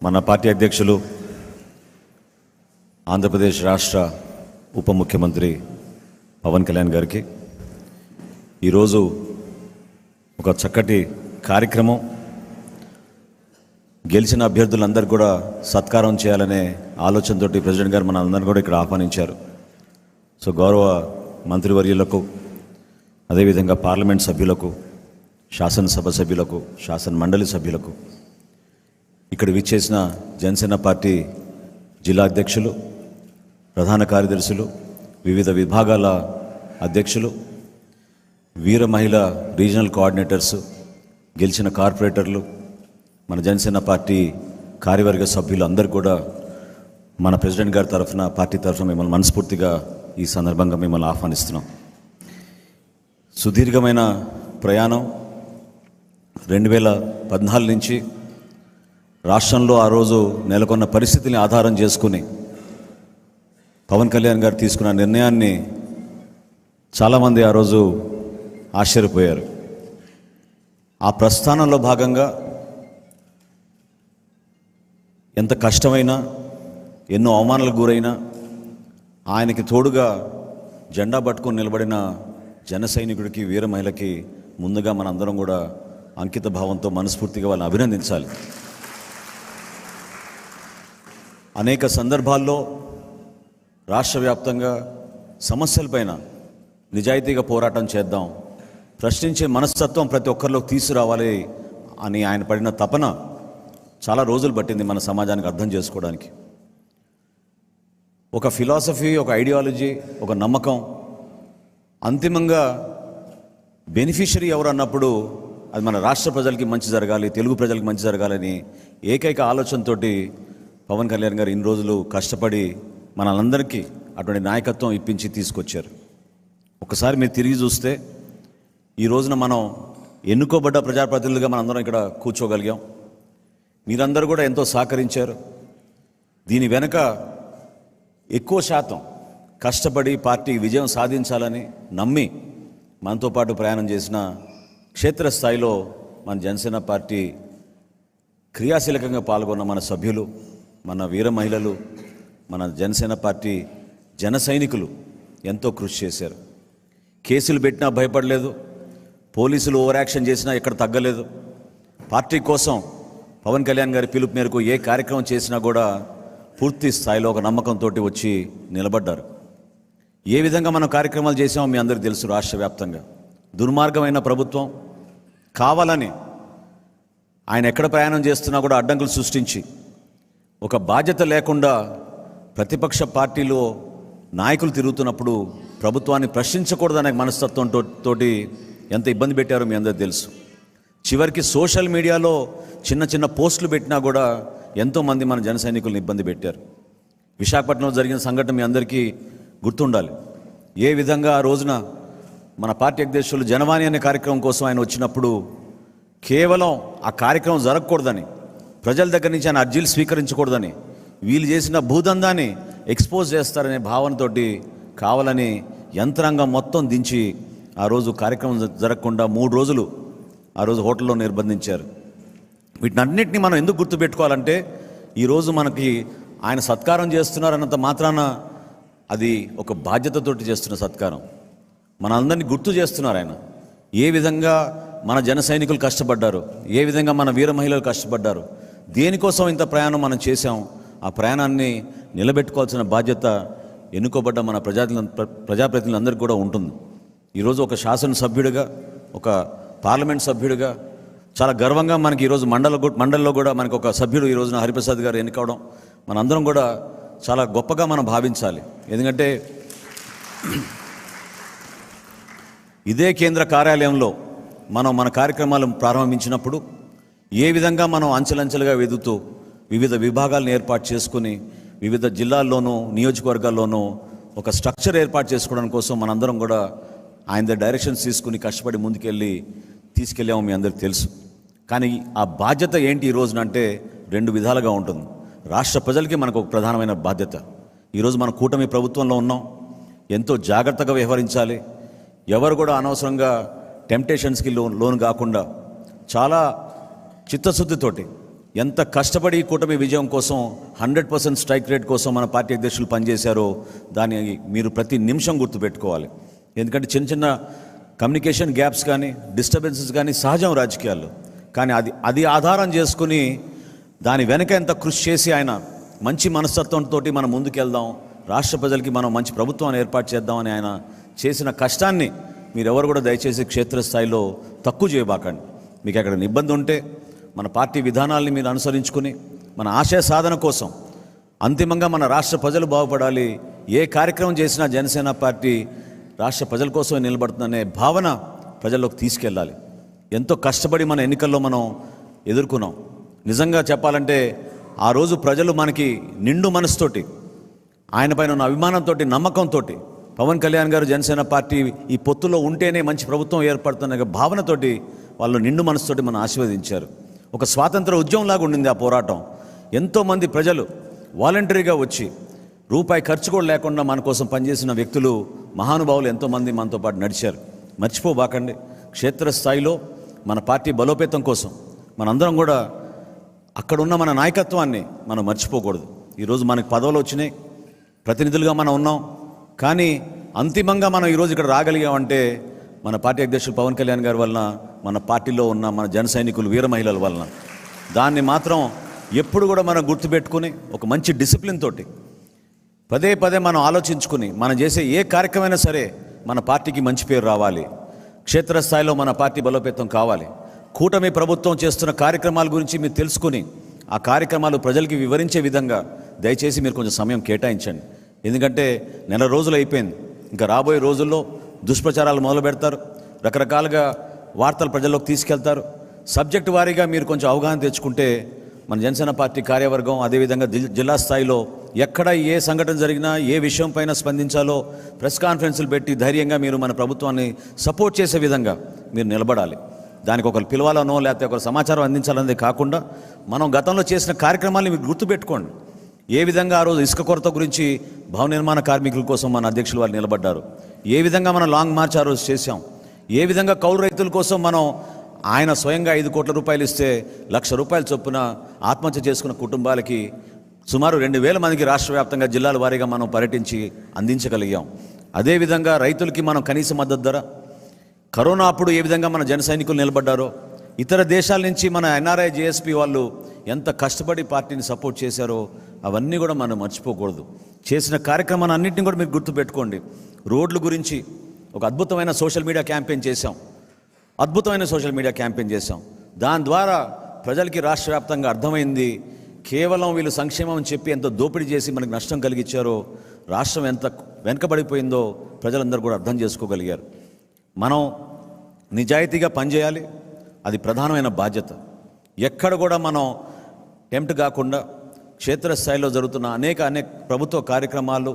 మన పార్టీ అధ్యక్షులు ఆంధ్రప్రదేశ్ రాష్ట్ర ఉప ముఖ్యమంత్రి పవన్ కళ్యాణ్ గారికి ఈరోజు ఒక చక్కటి కార్యక్రమం, గెలిచిన అభ్యర్థులందరూ కూడా సత్కారం చేయాలనే ఆలోచనతో ప్రెసిడెంట్ గారు మన అందరినీ కూడా ఇక్కడ ఆహ్వానించారు. సో గౌరవ మంత్రివర్యులకు, అదేవిధంగా పార్లమెంట్ సభ్యులకు, శాసనసభ సభ్యులకు, శాసన మండలి సభ్యులకు, ఇక్కడ విచ్చేసిన జనసేన పార్టీ జిల్లా అధ్యక్షులు, ప్రధాన కార్యదర్శులు, వివిధ విభాగాల అధ్యక్షులు, వీర మహిళ రీజనల్ కోఆర్డినేటర్స్, గెలిచిన కార్పొరేటర్లు, మన జనసేన పార్టీ కార్యవర్గ సభ్యులు అందరూ కూడా మన ప్రెసిడెంట్ గారి తరఫున, పార్టీ తరఫున మిమ్మల్ని మనస్ఫూర్తిగా ఈ సందర్భంగా మిమ్మల్ని ఆహ్వానిస్తున్నాం. సుదీర్ఘమైన ప్రయాణం 2014 నుంచి రాష్ట్రంలో ఆ రోజు నెలకొన్న పరిస్థితిని ఆధారం చేసుకుని పవన్ కళ్యాణ్ గారు తీసుకున్న నిర్ణయాన్ని చాలామంది ఆ రోజు ఆశ్చర్యపోయారు. ఆ ప్రస్థానంలో భాగంగా ఎంత కష్టమైనా, ఎన్నో అవమానాలకు గురైనా ఆయనకి తోడుగా జెండా పట్టుకొని నిలబడిన జన సైనికుడికి, వీర మహిళకి ముందుగా మనందరం కూడా అంకిత భావంతో మనస్ఫూర్తిగా వాళ్ళని అభినందించాలి. అనేక సందర్భాల్లో రాష్ట్ర వ్యాప్తంగా సమస్యలపైన నిజాయితీగా పోరాటం చేద్దాం, ప్రశ్నించే మనస్తత్వం ప్రతి ఒక్కరిలో తీసుకురావాలి అని ఆయన పడిన తపన చాలా రోజులు పట్టింది మన సమాజానికి అర్థం చేసుకోవడానికి. ఒక ఫిలాసఫీ, ఒక ఐడియాలజీ, ఒక నమ్మకం, అంతిమంగా బెనిఫిషరీ ఎవరు అన్నప్పుడు అది మన రాష్ట్ర ప్రజలకి మంచి జరగాలి, తెలుగు ప్రజలకి మంచి జరగాలని ఏకైక ఆలోచనతోటి పవన్ కళ్యాణ్ గారు ఇన్ని రోజులు కష్టపడి మనందరికీ అటువంటి నాయకత్వం ఇప్పించి తీసుకొచ్చారు. ఒకసారి మీరు తిరిగి చూస్తే ఈ రోజున మనం ఎన్నుకోబడ్డ ప్రజాప్రతినిధులుగా మనందరం ఇక్కడ కూర్చోగలిగాం. మీరందరూ కూడా ఎంతో సహకరించారు. దీని వెనుక ఎక్కువ శాతం కష్టపడి పార్టీ విజయం సాధించాలని నమ్మి మనతో పాటు ప్రయాణం చేసిన క్షేత్రస్థాయిలో మన జనసేన పార్టీ క్రియాశీలకంగా పాల్గొన్న మన సభ్యులు, మన వీర మహిళలు, మన జనసేన పార్టీ జన సైనికులు ఎంతో కృషి చేశారు. కేసులు పెట్టినా భయపడలేదు, పోలీసులు ఓవర్ యాక్షన్ చేసినా ఎక్కడ తగ్గలేదు. పార్టీ కోసం పవన్ కళ్యాణ్ గారి పిలుపు మేరకు ఏ కార్యక్రమం చేసినా కూడా పూర్తి స్థాయిలో ఒక నమ్మకంతో వచ్చి నిలబడ్డారు. ఏ విధంగా మనం కార్యక్రమాలు చేసామో మీ అందరికీ తెలుసు. రాష్ట్ర వ్యాప్తంగా దుర్మార్గమైన ప్రభుత్వం కావాలని ఆయన ఎక్కడ ప్రయాణం చేస్తున్నా కూడా అడ్డంకులు సృష్టించి, ఒక బాధ్యత లేకుండా ప్రతిపక్ష పార్టీలో నాయకులు తిరుగుతున్నప్పుడు ప్రభుత్వాన్ని ప్రశ్నించకూడదనే మనస్తత్వంతో ఎంత ఇబ్బంది పెట్టారో మీ అందరికీ తెలుసు. చివరికి సోషల్ మీడియాలో చిన్న చిన్న పోస్టులు పెట్టినా కూడా ఎంతోమంది మన జన సైనికులను ఇబ్బంది పెట్టారు. విశాఖపట్నంలో జరిగిన సంఘటన మీ అందరికీ గుర్తుండాలి. ఏ విధంగా ఆ రోజున మన పార్టీ అధ్యక్షులు జనవాణి అనే కార్యక్రమం కోసం ఆయన వచ్చినప్పుడు కేవలం ఆ కార్యక్రమం జరగకూడదని, ప్రజల దగ్గర నుంచి ఆయన అర్జీలు స్వీకరించకూడదని, వీళ్ళు చేసిన భూదందాన్ని ఎక్స్పోజ్ చేస్తారనే భావనతోటి కావాలని యంత్రాంగం మొత్తం దించి ఆ రోజు కార్యక్రమం జరగకుండా 3 రోజులు ఆ రోజు హోటల్లో నిర్బంధించారు. వీటినన్నింటినీ మనం ఎందుకు గుర్తుపెట్టుకోవాలంటే, ఈరోజు మనకి ఆయన సత్కారం చేస్తున్నారన్నంత మాత్రాన అది ఒక బాధ్యతతోటి చేస్తున్న సత్కారం. మనందరినీ గుర్తు చేస్తున్నారు ఆయన. ఏ విధంగా మన జన సైనికులు కష్టపడ్డారు, ఏ విధంగా మన వీర మహిళలు కష్టపడ్డారు, దేనికోసం ఇంత ప్రయాణం మనం చేశాం. ఆ ప్రయాణాన్ని నిలబెట్టుకోవాల్సిన బాధ్యత ఎన్నుకోబడ్డ మన ప్రజాప్రతినిధులందరికీ కూడా ఉంటుంది. ఈరోజు ఒక శాసనసభ్యుడిగా, ఒక పార్లమెంట్ సభ్యుడిగా చాలా గర్వంగా మనకి ఈరోజు మండలిలో కూడా మనకు ఒక సభ్యుడు ఈ రోజున హరిప్రసాద్ గారు ఎన్నుకోవడం మనందరం కూడా చాలా గొప్పగా మనం భావించాలి. ఎందుకంటే ఇదే కేంద్ర కార్యాలయంలో మనం మన కార్యక్రమాలు ప్రారంభించినప్పుడు ఏ విధంగా మనం అంచెలంచెలుగా వెదుగుతూ వివిధ విభాగాలను ఏర్పాటు చేసుకుని వివిధ జిల్లాల్లోనూ నియోజకవర్గాల్లోనూ ఒక స్ట్రక్చర్ ఏర్పాటు చేసుకోవడం కోసం మనందరం కూడా ఆయన డైరెక్షన్స్ తీసుకుని కష్టపడి ముందుకెళ్ళి తీసుకెళ్ళాము, మీ అందరికీ తెలుసు. కానీ ఆ బాధ్యత ఏంటి ఈ రోజున అంటే 2 విధాలుగా ఉంటుంది. రాష్ట్ర ప్రజలకి మనకు ఒక ప్రధానమైన బాధ్యత. ఈరోజు మన కూటమి ప్రభుత్వంలో ఉన్నాం, ఎంతో జాగ్రత్తగా వ్యవహరించాలి. ఎవరు కూడా అనవసరంగా టెంప్టేషన్స్కి లోను కాకుండా చాలా చిత్తశుద్ధితోటి ఎంత కష్టపడి ఈ కూటమి విజయం కోసం 100% స్ట్రైక్ రేట్ కోసం మన పార్టీ అధ్యక్షులు పనిచేశారో దాన్ని మీరు ప్రతి నిమిషం గుర్తుపెట్టుకోవాలి. ఎందుకంటే చిన్న చిన్న కమ్యూనికేషన్ గ్యాప్స్ కానీ డిస్టర్బెన్సెస్ కానీ సహజం రాజకీయాల్లో. కానీ అది ఆధారం చేసుకుని దాని వెనక ఎంత కృషి చేసి ఆయన మంచి మనస్తత్వంతో మనం ముందుకెళ్దాం, రాష్ట్ర ప్రజలకి మనం మంచి ప్రభుత్వాన్ని ఏర్పాటు చేద్దామని ఆయన చేసిన కష్టాన్ని మీరెవరు కూడా దయచేసి క్షేత్రస్థాయిలో తక్కువ చేయబాకండి. మీకు ఎక్కడ ఇబ్బంది ఉంటే మన పార్టీ విధానాల్ని మీరు అనుసరించుకుని మన ఆశయ సాధన కోసం అంతిమంగా మన రాష్ట్ర ప్రజలు బాగుపడాలి, ఏ కార్యక్రమం చేసినా జనసేన పార్టీ రాష్ట్ర ప్రజల కోసమే నిలబడుతుందనే భావన ప్రజల్లోకి తీసుకెళ్ళాలి. ఎంతో కష్టపడి మన ఎన్నికల్లో మనం ఎదుర్కొన్నాం. నిజంగా చెప్పాలంటే ఆ రోజు ప్రజలు మనకి నిండు మనసుతోటి, ఆయన పైన ఉన్న అభిమానంతో, నమ్మకంతో, పవన్ కళ్యాణ్ గారు జనసేన పార్టీ ఈ పొత్తులో ఉంటేనే మంచి ప్రభుత్వం ఏర్పడుతున్న భావనతోటి వాళ్ళు నిండు మనసుతోటి మనం ఆశీర్వదించారు. ఒక స్వాతంత్ర ఉద్యమంలాగా ఉండింది ఆ పోరాటం. ఎంతోమంది ప్రజలు వాలంటరీగా వచ్చి రూపాయి ఖర్చు కూడా లేకుండా మన కోసం పనిచేసిన వ్యక్తులు, మహానుభావులు ఎంతోమంది మనతో పాటు నడిచారు. మర్చిపోబాకండి. క్షేత్రస్థాయిలో మన పార్టీ బలోపేతం కోసం మనందరం కూడా అక్కడున్న మన నాయకత్వాన్ని మనం మర్చిపోకూడదు. ఈరోజు మనకు పదవులు వచ్చినాయి, ప్రతినిధులుగా మనం ఉన్నాం. కానీ అంతిమంగా మనం ఈరోజు ఇక్కడ రాగలిగామంటే మన పార్టీ అధ్యక్షులు పవన్ కళ్యాణ్ గారి వలన, మన పార్టీలో ఉన్న మన జన సైనికులు, వీర మహిళల వలన. దాన్ని మాత్రం ఎప్పుడు కూడా మనం గుర్తుపెట్టుకుని ఒక మంచి డిసిప్లిన్ తోటి పదే పదే మనం ఆలోచించుకుని మనం చేసే ఏ కార్యక్రమైనా సరే మన పార్టీకి మంచి పేరు రావాలి, క్షేత్రస్థాయిలో మన పార్టీ బలోపేతం కావాలి. కూటమి ప్రభుత్వం చేస్తున్న కార్యక్రమాల గురించి మీరు తెలుసుకుని ఆ కార్యక్రమాలు ప్రజలకి వివరించే విధంగా దయచేసి మీరు కొంచెం సమయం కేటాయించండి. ఎందుకంటే నెల రోజులు అయిపోయింది. ఇంకా రాబోయే రోజుల్లో దుష్ప్రచారాలు మొదలు పెడతారు, రకరకాలుగా వార్తలు ప్రజల్లోకి తీసుకెళ్తారు. సబ్జెక్టు వారీగా మీరు కొంచెం అవగాహన తెచ్చుకుంటే మన జనసేన పార్టీ కార్యవర్గం, అదేవిధంగా జిల్లా స్థాయిలో ఎక్కడ ఏ సంఘటన జరిగినా ఏ విషయం పైన స్పందించాలో ప్రెస్ కాన్ఫరెన్సులు పెట్టి ధైర్యంగా మీరు మన ప్రభుత్వాన్ని సపోర్ట్ చేసే విధంగా మీరు నిలబడాలి. దానికి ఒకరు పిలవాలనో లేకపోతే ఒక సమాచారం అందించాలనేది కాకుండా మనం గతంలో చేసిన కార్యక్రమాన్ని మీరు గుర్తుపెట్టుకోండి. ఏ విధంగా ఆ రోజు ఇసుక కొరత గురించి భవన నిర్మాణ కార్మికుల కోసం మన అధ్యక్షులు వారు నిలబడ్డారు, ఏ విధంగా మనం లాంగ్ మార్చ్ ఆ రోజు చేశాం, ఏ విధంగా కౌలు రైతుల కోసం మనం ఆయన స్వయంగా 5 కోట్ల రూపాయలు ఇస్తే 1,00,000 రూపాయల చొప్పున ఆత్మహత్య చేసుకున్న కుటుంబాలకి సుమారు 2,000 మందికి రాష్ట్ర వ్యాప్తంగా జిల్లాల వారీగా మనం పర్యటించి అందించగలిగాం. అదేవిధంగా రైతులకి మనం కనీస మద్దతు ధర, కరోనా అప్పుడు ఏ విధంగా మన జన సైనికులు నిలబడ్డారో, ఇతర దేశాల నుంచి మన ఎన్ఆర్ఐ జేఎస్పీ వాళ్ళు ఎంత కష్టపడి పార్టీని సపోర్ట్ చేశారో అవన్నీ కూడా మనం మర్చిపోకూడదు. చేసిన కార్యక్రమాన్ని అన్నింటినీ కూడా మీరు గుర్తుపెట్టుకోండి. రోడ్ల గురించి ఒక అద్భుతమైన సోషల్ మీడియా క్యాంపెయిన్ చేశాం. దాని ద్వారా ప్రజలకి రాష్ట్ర వ్యాప్తంగా అర్థమైంది, కేవలం వీళ్ళు సంక్షేమం అని చెప్పి ఎంత దోపిడీ చేసి మనకు నష్టం కలిగించారో, రాష్ట్రం ఎంత వెనకబడిపోయిందో ప్రజలందరూ కూడా అర్థం చేసుకోగలిగారు. మనం నిజాయితీగా పనిచేయాలి, అది ప్రధానమైన బాధ్యత. ఎక్కడ కూడా మనం టెంప్ట్ కాకుండా క్షేత్రస్థాయిలో జరుగుతున్న అనేక ప్రభుత్వ కార్యక్రమాలు,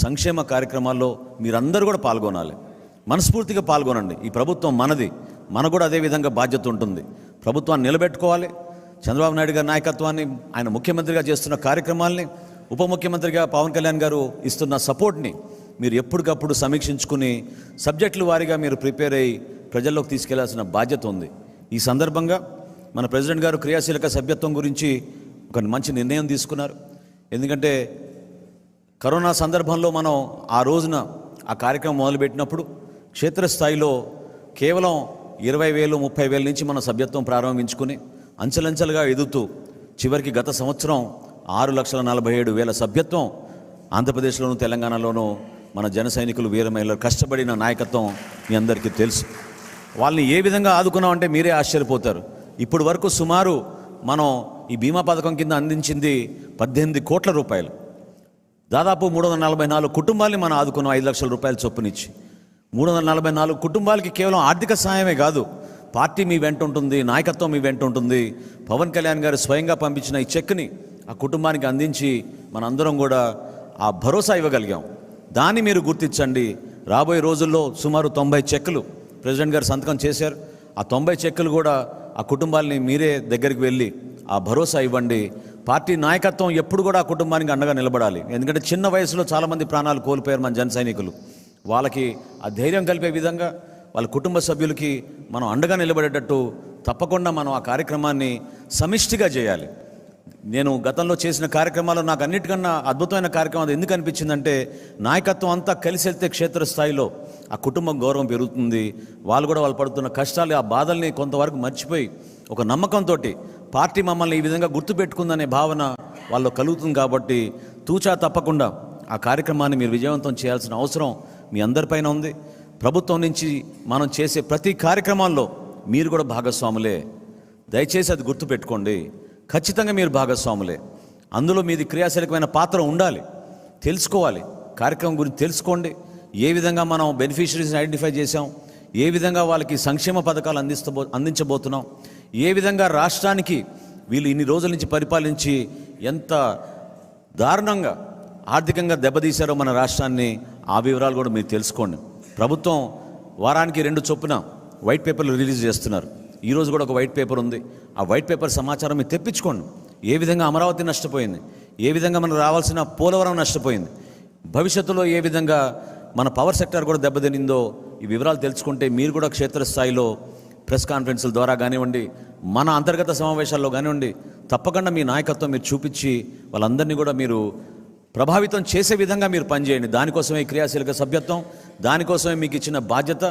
సంక్షేమ కార్యక్రమాల్లో మీరందరూ కూడా పాల్గొనాలి, మనస్ఫూర్తిగా పాల్గొనండి. ఈ ప్రభుత్వం మనది, మనకు కూడా అదేవిధంగా బాధ్యత ఉంటుంది. ప్రభుత్వాన్ని నిలబెట్టుకోవాలి. చంద్రబాబు నాయుడు గారి నాయకత్వాన్ని, ఆయన ముఖ్యమంత్రిగా చేస్తున్న కార్యక్రమాల్ని, ఉప ముఖ్యమంత్రిగా పవన్ కళ్యాణ్ గారు ఇస్తున్న సపోర్ట్ని మీరు ఎప్పటికప్పుడు సమీక్షించుకుని సబ్జెక్టుల వారీగా మీరు ప్రిపేర్ అయ్యి ప్రజల్లోకి తీసుకెళ్లాల్సిన బాధ్యత ఉంది. ఈ సందర్భంగా మన ప్రెసిడెంట్ గారు క్రియాశీలక సభ్యత్వం గురించి ఒక మంచి నిర్ణయం తీసుకున్నారు. ఎందుకంటే కరోనా సందర్భంలో మనం ఆ రోజున ఆ కార్యక్రమం మొదలుపెట్టినప్పుడు క్షేత్రస్థాయిలో కేవలం 20,000, 30,000 నుంచి మన సభ్యత్వం ప్రారంభించుకుని అంచెలంచెలుగా ఎదుగుతూ చివరికి గత సంవత్సరం 6,47,000 సభ్యత్వం ఆంధ్రప్రదేశ్లోను తెలంగాణలోనూ మన జన సైనికులు, వీర మహిళలు కష్టపడిన నాయకత్వం మీ అందరికీ తెలుసు. వాళ్ళని ఏ విధంగా ఆదుకున్నామంటే మీరే ఆశ్చర్యపోతారు. ఇప్పుడు వరకు సుమారు మనం ఈ బీమా పథకం కింద అందించింది 18 కోట్ల రూపాయలు. దాదాపు 344 కుటుంబాలని మనం ఆదుకున్నాం 5 లక్షల రూపాయల చొప్పునిచ్చి. 344 కుటుంబాలకి కేవలం ఆర్థిక సహాయమే కాదు, పార్టీ మీ వెంట ఉంటుంది, నాయకత్వం మీ వెంట ఉంటుంది. పవన్ కళ్యాణ్ గారు స్వయంగా పంపించిన ఈ చెక్ని ఆ కుటుంబానికి అందించి మనందరం కూడా ఆ భరోసా ఇవ్వగలిగాం. దాన్ని మీరు గుర్తించండి. రాబోయే రోజుల్లో సుమారు 90 చెక్కులు ప్రెసిడెంట్ గారు సంతకం చేశారు. ఆ 90 చెక్కులు కూడా ఆ కుటుంబాలని మీరే దగ్గరికి వెళ్ళి ఆ భరోసా ఇవ్వండి. పార్టీ నాయకత్వం ఎప్పుడు కూడా ఆ కుటుంబానికి అండగా నిలబడాలి. ఎందుకంటే చిన్న వయసులో చాలామంది ప్రాణాలు కోల్పోయారు మన జన సైనికులు. వాళ్ళకి ఆ ధైర్యం కలిపే విధంగా వాళ్ళ కుటుంబ సభ్యులకి మనం అండగా నిలబడేటట్టు తప్పకుండా మనం ఆ కార్యక్రమాన్ని సమిష్టిగా చేయాలి. నేను గతంలో చేసిన కార్యక్రమాల్లో నాకు అన్నిటికన్నా అద్భుతమైన కార్యక్రమం అది ఎందుకు అనిపించిందంటే, నాయకత్వం అంతా కలిసి వెళ్తే క్షేత్రస్థాయిలో ఆ కుటుంబం గౌరవం పెరుగుతుంది. వాళ్ళు కూడా వాళ్ళు పడుతున్న కష్టాలు, ఆ బాధల్ని కొంతవరకు మర్చిపోయి ఒక నమ్మకంతో పార్టీ మమ్మల్ని ఈ విధంగా గుర్తుపెట్టుకుందనే భావన వాళ్ళు కలుగుతుంది. కాబట్టి తూచా తప్పకుండా ఆ కార్యక్రమాన్ని మీరు విజయవంతం చేయాల్సిన అవసరం మీ అందరిపైన ఉంది. ప్రభుత్వం నుంచి మనం చేసే ప్రతి కార్యక్రమాల్లో మీరు కూడా భాగస్వాములే. దయచేసి అది గుర్తుపెట్టుకోండి. ఖచ్చితంగా మీరు భాగస్వాములే. అందులో మీది క్రియాశీలకమైన పాత్ర ఉండాలి. తెలుసుకోవాలి, కార్యక్రమం గురించి తెలుసుకోండి. ఏ విధంగా మనం బెనిఫిషరీస్ని ఐడెంటిఫై చేసాం, ఏ విధంగా వాళ్ళకి సంక్షేమ పథకాలు అందించబోతున్నాం, ఏ విధంగా రాష్ట్రానికి వీళ్ళు ఇన్ని రోజుల నుంచి పరిపాలించి ఎంత దారుణంగా ఆర్థికంగా దెబ్బతీశారో మన రాష్ట్రాన్ని, ఆ వివరాలు కూడా మీరు తెలుసుకోండి. ప్రభుత్వం వారానికి 2 చొప్పున వైట్ పేపర్లు రిలీజ్ చేస్తున్నారు. ఈరోజు కూడా ఒక వైట్ పేపర్ ఉంది. ఆ వైట్ పేపర్ సమాచారం మీరు తెప్పించుకోండి. ఏ విధంగా అమరావతి నష్టపోయింది, ఏ విధంగా మనకు రావాల్సిన పోలవరం నష్టపోయింది, భవిష్యత్తులో ఏ విధంగా మన పవర్ సెక్టర్ కూడా దెబ్బతినిందో, ఈ వివరాలు తెలుసుకుంటే మీరు కూడా క్షేత్రస్థాయిలో ప్రెస్ కాన్ఫరెన్స్ల ద్వారా కానివ్వండి, మన అంతర్గత సమావేశాల్లో కానివ్వండి, తప్పకుండా మీ నాయకత్వం మీరు చూపించి వాళ్ళందరినీ కూడా మీరు ప్రభావితం చేసే విధంగా మీరు పనిచేయండి. దానికోసమే క్రియాశీలక సభ్యత్వం, దానికోసమే మీకు ఇచ్చిన బాధ్యత.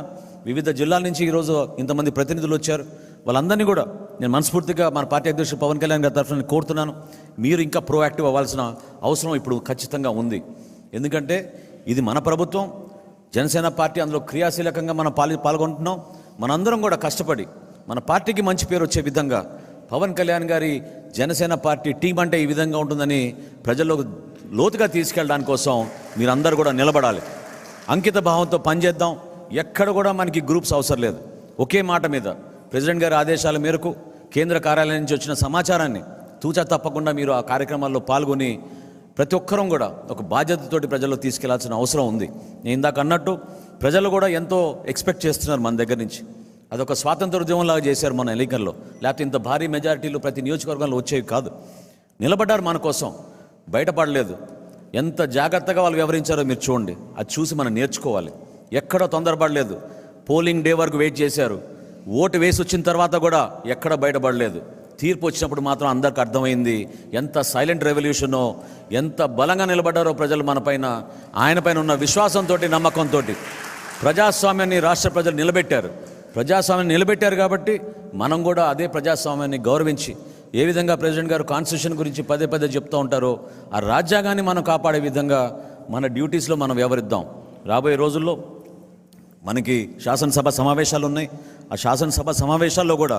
వివిధ జిల్లాల నుంచి ఈరోజు ఇంతమంది ప్రతినిధులు వచ్చారు. వాళ్ళందరినీ కూడా నేను మనస్ఫూర్తిగా మన పార్టీ అధ్యక్షుడు పవన్ కళ్యాణ్ గారి తరఫున కోరుతున్నాను, మీరు ఇంకా ప్రోయాక్టివ్ అవ్వాల్సిన అవసరం ఇప్పుడు ఖచ్చితంగా ఉంది. ఎందుకంటే ఇది మన ప్రభుత్వం, జనసేన పార్టీ, అందులో క్రియాశీలకంగా మనం పాల్గొంటున్నాం. మనందరం కూడా కష్టపడి మన పార్టీకి మంచి పేరు వచ్చే విధంగా పవన్ కళ్యాణ్ గారి జనసేన పార్టీ టీం అంటే ఈ విధంగా ఉంటుందని ప్రజల్లోకి లోతుగా తీసుకెళ్ళడానికి కోసం మీరందరూ కూడా నిలబడాలి. అంకిత భావంతో పనిచేద్దాం. ఎక్కడ కూడా మనకి గ్రూప్స్ అవసరం లేదు. ఒకే మాట మీద ప్రెసిడెంట్ గారి ఆదేశాల మేరకు కేంద్ర కార్యాలయం నుంచి వచ్చిన సమాచారాన్ని తూచా తప్పకుండా మీరు ఆ కార్యక్రమాల్లో పాల్గొని ప్రతి ఒక్కరూ కూడా ఒక బాధ్యతతోటి ప్రజల్లో తీసుకెళ్లాల్సిన అవసరం ఉంది. నేను ఇందాక అన్నట్టు ప్రజలు కూడా ఎంతో ఎక్స్పెక్ట్ చేస్తున్నారు మన దగ్గర నుంచి. అదొక స్వాతంత్ర ఉద్యమంలాగా చేశారు మన ఎన్నికల్లో. లేకపోతే ఇంత భారీ మెజారిటీలు ప్రతి నియోజకవర్గంలో వచ్చేవి కాదు. నిలబడ్డారు మన కోసం, బయటపడలేదు. ఎంత జాగ్రత్తగా వాళ్ళు వ్యవహరించారో మీరు చూడండి. అది చూసి మనం నేర్చుకోవాలి. ఎక్కడ తొందరపడలేదు. పోలింగ్ డే వరకు వెయిట్ చేశారు. ఓటు వేసి వచ్చిన తర్వాత కూడా ఎక్కడ బయటపడలేదు. తీర్పు వచ్చినప్పుడు మాత్రం అందరికి అర్థమైంది ఎంత సైలెంట్ రెవల్యూషనో, ఎంత బలంగా నిలబడ్డారో ప్రజలు మన పైన. ఆయన పైన ఉన్న విశ్వాసంతో, నమ్మకంతో ప్రజాస్వామ్యాన్ని రాష్ట్ర ప్రజలు నిలబెట్టారు. ప్రజాస్వామ్యాన్ని నిలబెట్టారు కాబట్టి మనం కూడా అదే ప్రజాస్వామ్యాన్ని గౌరవించి, ఏ విధంగా ప్రెసిడెంట్ గారు కాన్స్టిట్యూషన్ గురించి పదే పదే చెప్తూ ఉంటారో, ఆ రాజ్యాంగాన్ని మనం కాపాడే విధంగా మన డ్యూటీస్లో మనం వ్యవహరిద్దాం. రాబోయే రోజుల్లో మనకి శాసనసభ సమావేశాలు ఉన్నాయి. ఆ శాసనసభ సమావేశాల్లో కూడా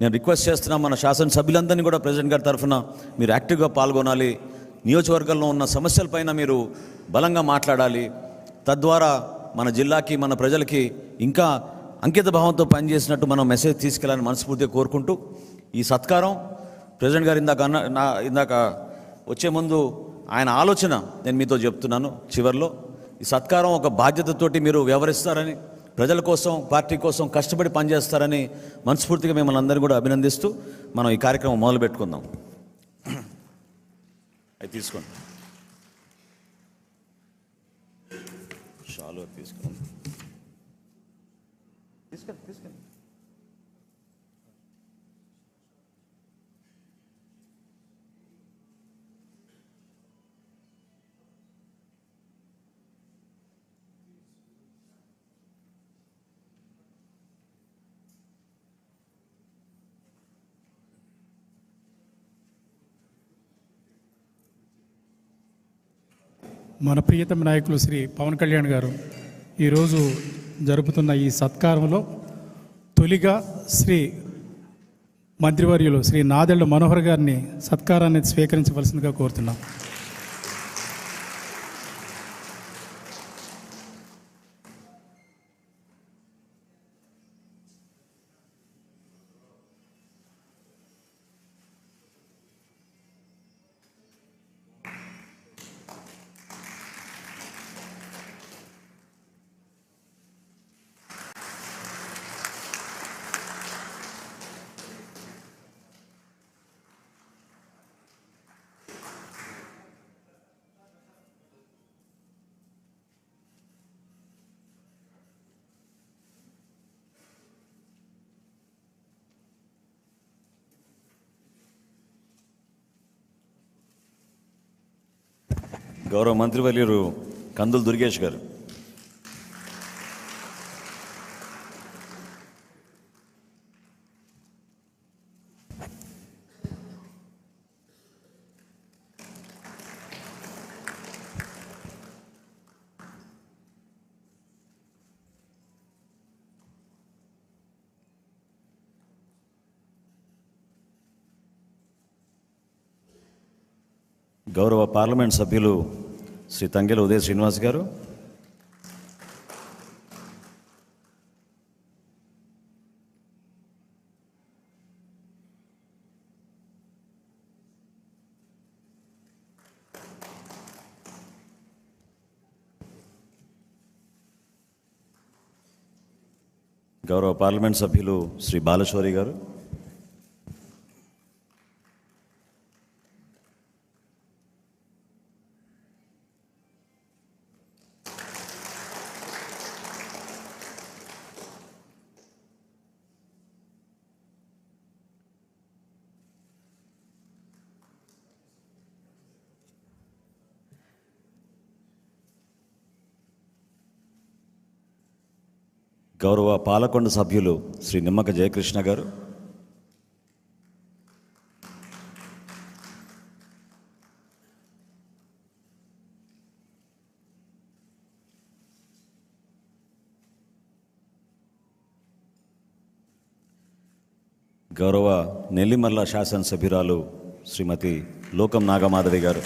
నేను రిక్వెస్ట్ చేస్తున్నాను, మన శాసనసభ్యులందరినీ కూడా ప్రెసిడెంట్ గారి తరఫున మీరు యాక్టివ్గా పాల్గొనాలి. నియోజకవర్గంలో ఉన్న సమస్యలపైన మీరు బలంగా మాట్లాడాలి. తద్వారా మన జిల్లాకి, మన ప్రజలకి ఇంకా అంకిత భావంతో పనిచేసినట్టు మనం మెసేజ్ తీసుకెళ్ళాలని మనస్ఫూర్తిగా కోరుకుంటూ, ఈ సత్కారం ప్రెసిడెంట్ గారు ఇందాక వచ్చే ముందు ఆయన ఆలోచన నేను మీతో చెప్తున్నాను. చివరిలో ఈ సత్కారం ఒక బాధ్యతతోటి మీరు వ్యవహరిస్తారని, ప్రజల కోసం, పార్టీ కోసం కష్టపడి పనిచేస్తారని మనస్ఫూర్తిగా మిమ్మల్ని అందరినీ కూడా అభినందిస్తూ మనం ఈ కార్యక్రమం మొదలు పెట్టుకుందాం. అది తీసుకోండి, షాలు తీసుకోండి, తీసుకెళ్ళి. మన ప్రియతమ నాయకులు శ్రీ పవన్ కళ్యాణ్ గారు ఈరోజు జరుపుతున్న ఈ సత్కారంలో తొలిగా శ్రీ మంత్రివర్యులు శ్రీ నాదెళ్ల మనోహర్ గారిని సత్కారాన్ని స్వీకరించవలసిందిగా కోరుతున్నాం. గౌరవ మంత్రివర్యులు కందులు దుర్గేష్ గారు, గౌరవ పార్లమెంట్ సభ్యులు శ్రీ తంగెల ఉదయ శ్రీనివాస్ గారు, గౌరవ పార్లమెంట్ సభ్యులు శ్రీ బాలశౌరి గారు, గౌరవ పాలకొండ సభ్యులు శ్రీ నిమ్మక జయకృష్ణ గారు, గౌరవ నెల్లిమర్ల శాసనసభ్యురాలు శ్రీమతి లోకం నాగమాధవి గారు,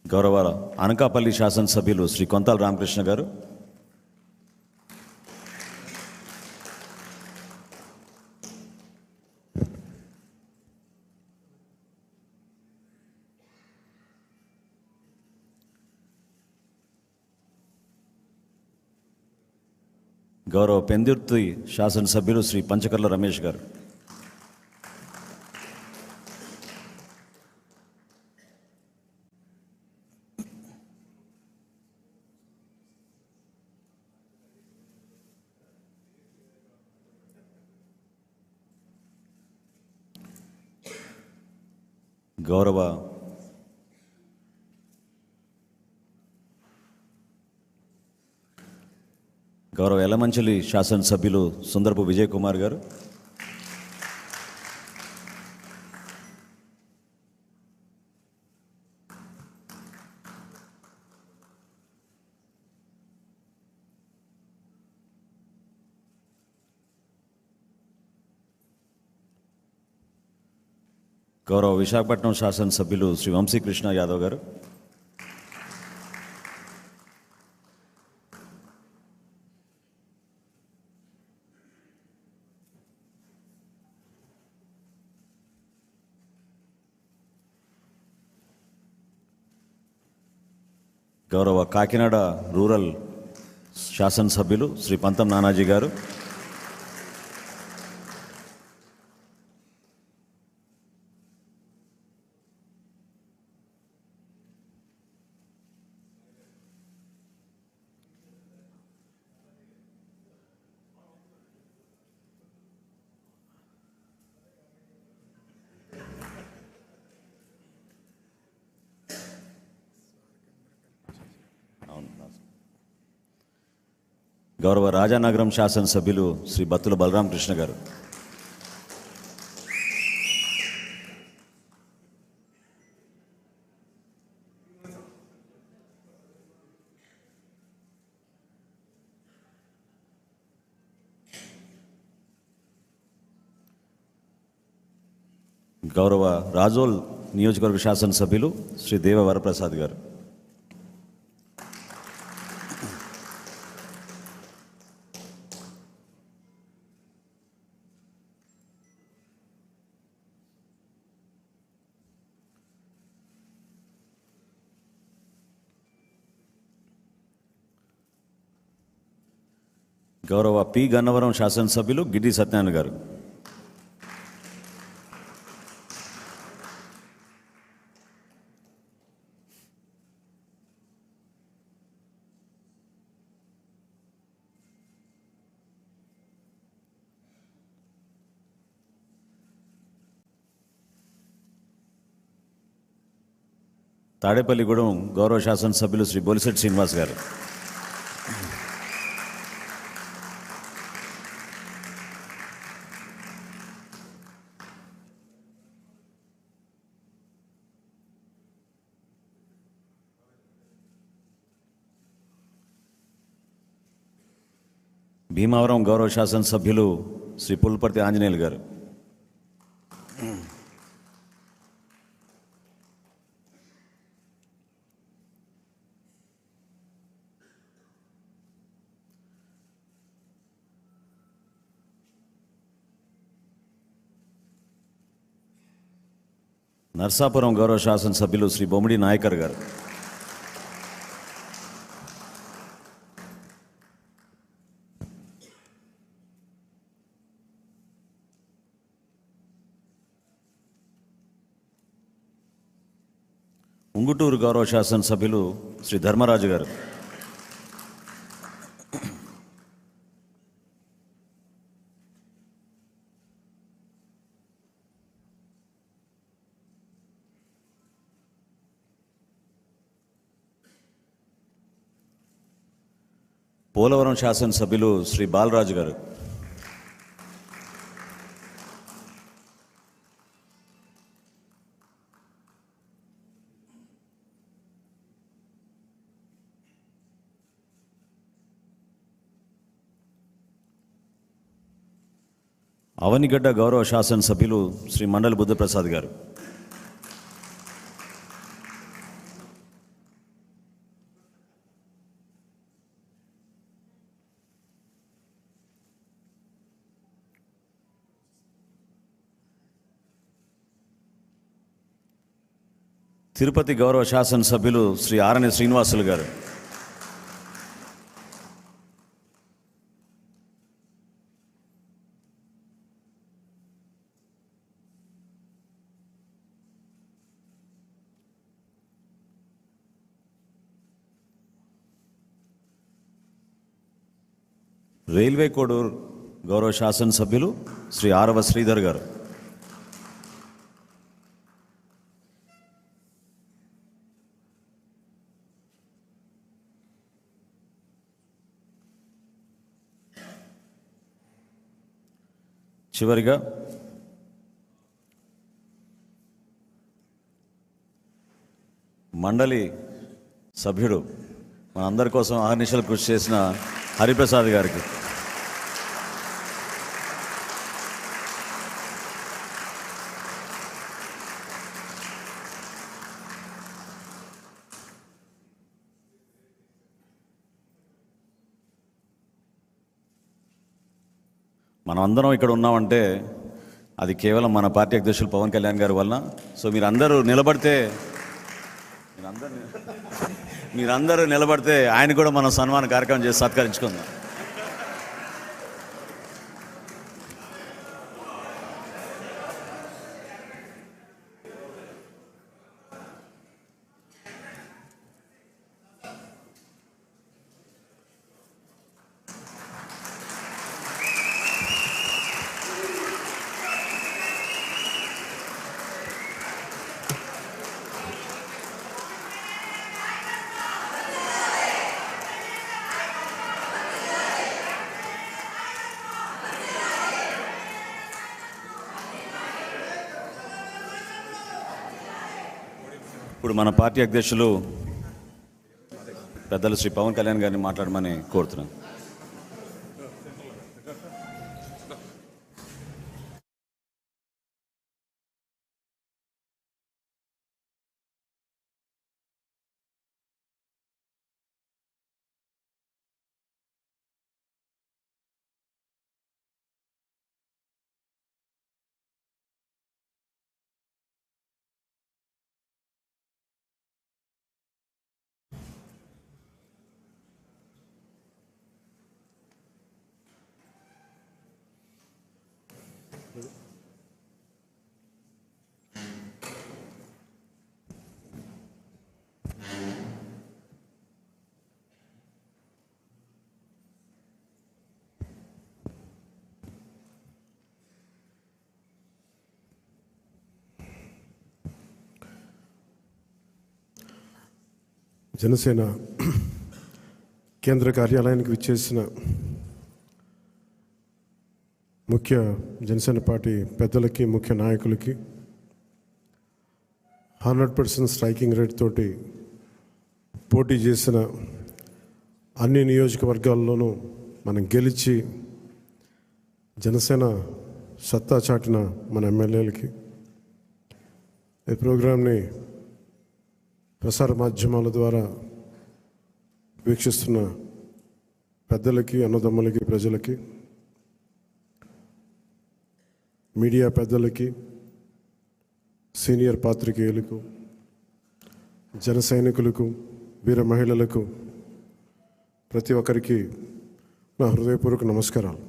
గౌరవ అనకాపల్లి శాసనసభ్యులు శ్రీ కొంతాల రామకృష్ణ గారు, గౌరవ పెందుర్తి శాసనసభ్యులు శ్రీ పంచకర్ల రమేష్ గారు, గౌరవ ఎలమంచిలి శాసనసభ్యులు సుందరపు విజయ్ కుమార్ గారు, గౌరవ విశాఖపట్నం శాసనసభ్యులు శ్రీ వంశీకృష్ణ యాదవ్ గారు, గౌరవ కాకినాడ రూరల్ శాసనసభ్యులు శ్రీ పంతం నానాజీ గారు, గౌరవ రాజానగరం శాసనసభ్యులు శ్రీ బత్తుల బలరామకృష్ణ గారు, గౌరవ రాజోల్ నియోజకవర్గ శాసనసభ్యులు శ్రీ దేవ వరప్రసాద్ గారు, గౌరవ పి గన్నవరం శాసనసభ్యులు గిడ్డి సత్యనారాయణ గారు, తాడేపల్లిగూడెం గౌరవ శాసనసభ్యులు శ్రీ బొలిశెట్టి శ్రీనివాస్ గారు. భీమవరం గౌరవ శాసనసభ్యులు శ్రీ పుల్పర్తి ఆంజనేయులు గారు. నర్సాపురం గౌరవ శాసనసభ్యులు శ్రీ బొమ్మిడి నాయకర్ గారు. ఉంగుటూరు గౌరవ శాసనసభ్యులు శ్రీ ధర్మరాజు గారు. పోలవరం శాసనసభ్యులు శ్రీ బాలరాజు గారు. అవనిగడ్డ గౌరవ శాసనసభ్యులు శ్రీ మండలి బుద్ధప్రసాద్ గారు. తిరుపతి గౌరవ శాసనసభ్యులు శ్రీ ఆరణి శ్రీనివాసులు గారు. రైల్వే కోడూరు గౌరవ శాసనసభ్యులు శ్రీ ఆరవ శ్రీధర్ గారు. చివరిగా మండలి సభ్యుడు మనందరి కోసం అహర్నిశలు కృషి చేసిన హరిప్రసాద్ గారికి, మనం అందరం ఇక్కడ ఉన్నామంటే అది కేవలం మన పార్టీ అధ్యక్షులు పవన్ కళ్యాణ్ గారి వలన. సో మీరందరూ నిలబడితే ఆయన కూడా మనం సన్మాన కార్యక్రమం చేసి సత్కరించుకుందాం. ఇప్పుడు మన పార్టీ అధ్యక్షులు పెద్దలు శ్రీ పవన్ కళ్యాణ్ గారిని మాట్లాడమని కోరుతున్నాను. జనసేన కేంద్ర కార్యాలయానికి విచ్చేసిన ముఖ్య జనసేన పార్టీ పెద్దలకి, ముఖ్య నాయకులకి 100% స్ట్రైకింగ్ రేట్ తోటి పోటీ చేసిన అన్ని నియోజకవర్గాల్లోనూ మనం గెలిచి జనసేన సత్తా చాటిన మన ఎమ్మెల్యేలకి, ఈ ప్రోగ్రాంని ప్రసార మాధ్యమాల ద్వారా వీక్షిస్తున్న పెద్దలకి, అన్నదమ్ములకి, ప్రజలకి, మీడియా పెద్దలకి, సీనియర్ పాత్రికేయులకు, జన సైనికులకు, వీర మహిళలకు, ప్రతి ఒక్కరికి నా హృదయపూర్వక నమస్కారాలు.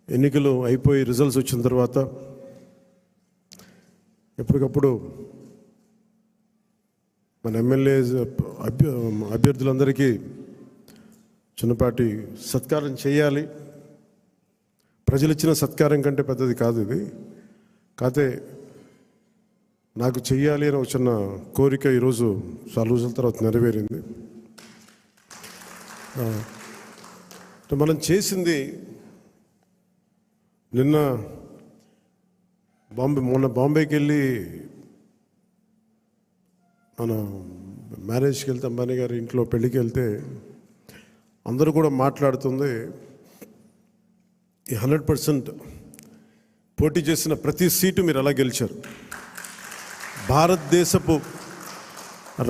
ఎన్నికలు అయిపోయి రిజల్ట్స్ వచ్చిన తర్వాత ఎప్పటికప్పుడు మన ఎమ్మెల్యే అభ్యర్థులందరికీ చిన్నపాటి సత్కారం చేయాలి. ప్రజలు ఇచ్చిన సత్కారం కంటే పెద్దది కాదు ఇది. కాకపోతే నాకు చెయ్యాలి అని ఒక చిన్న కోరిక ఈరోజు చాలా రోజుల తర్వాత నెరవేరింది. మనం చేసింది మొన్న బాంబేకి వెళ్ళి మన మ్యారేజ్కి వెళ్తే, అంబానీ గారి ఇంట్లో పెళ్ళికి వెళ్తే అందరూ కూడా మాట్లాడుతుంది, ఈ 100% పోటీ చేసిన ప్రతి సీటు మీరు ఎలా గెలిచారు. భారతదేశపు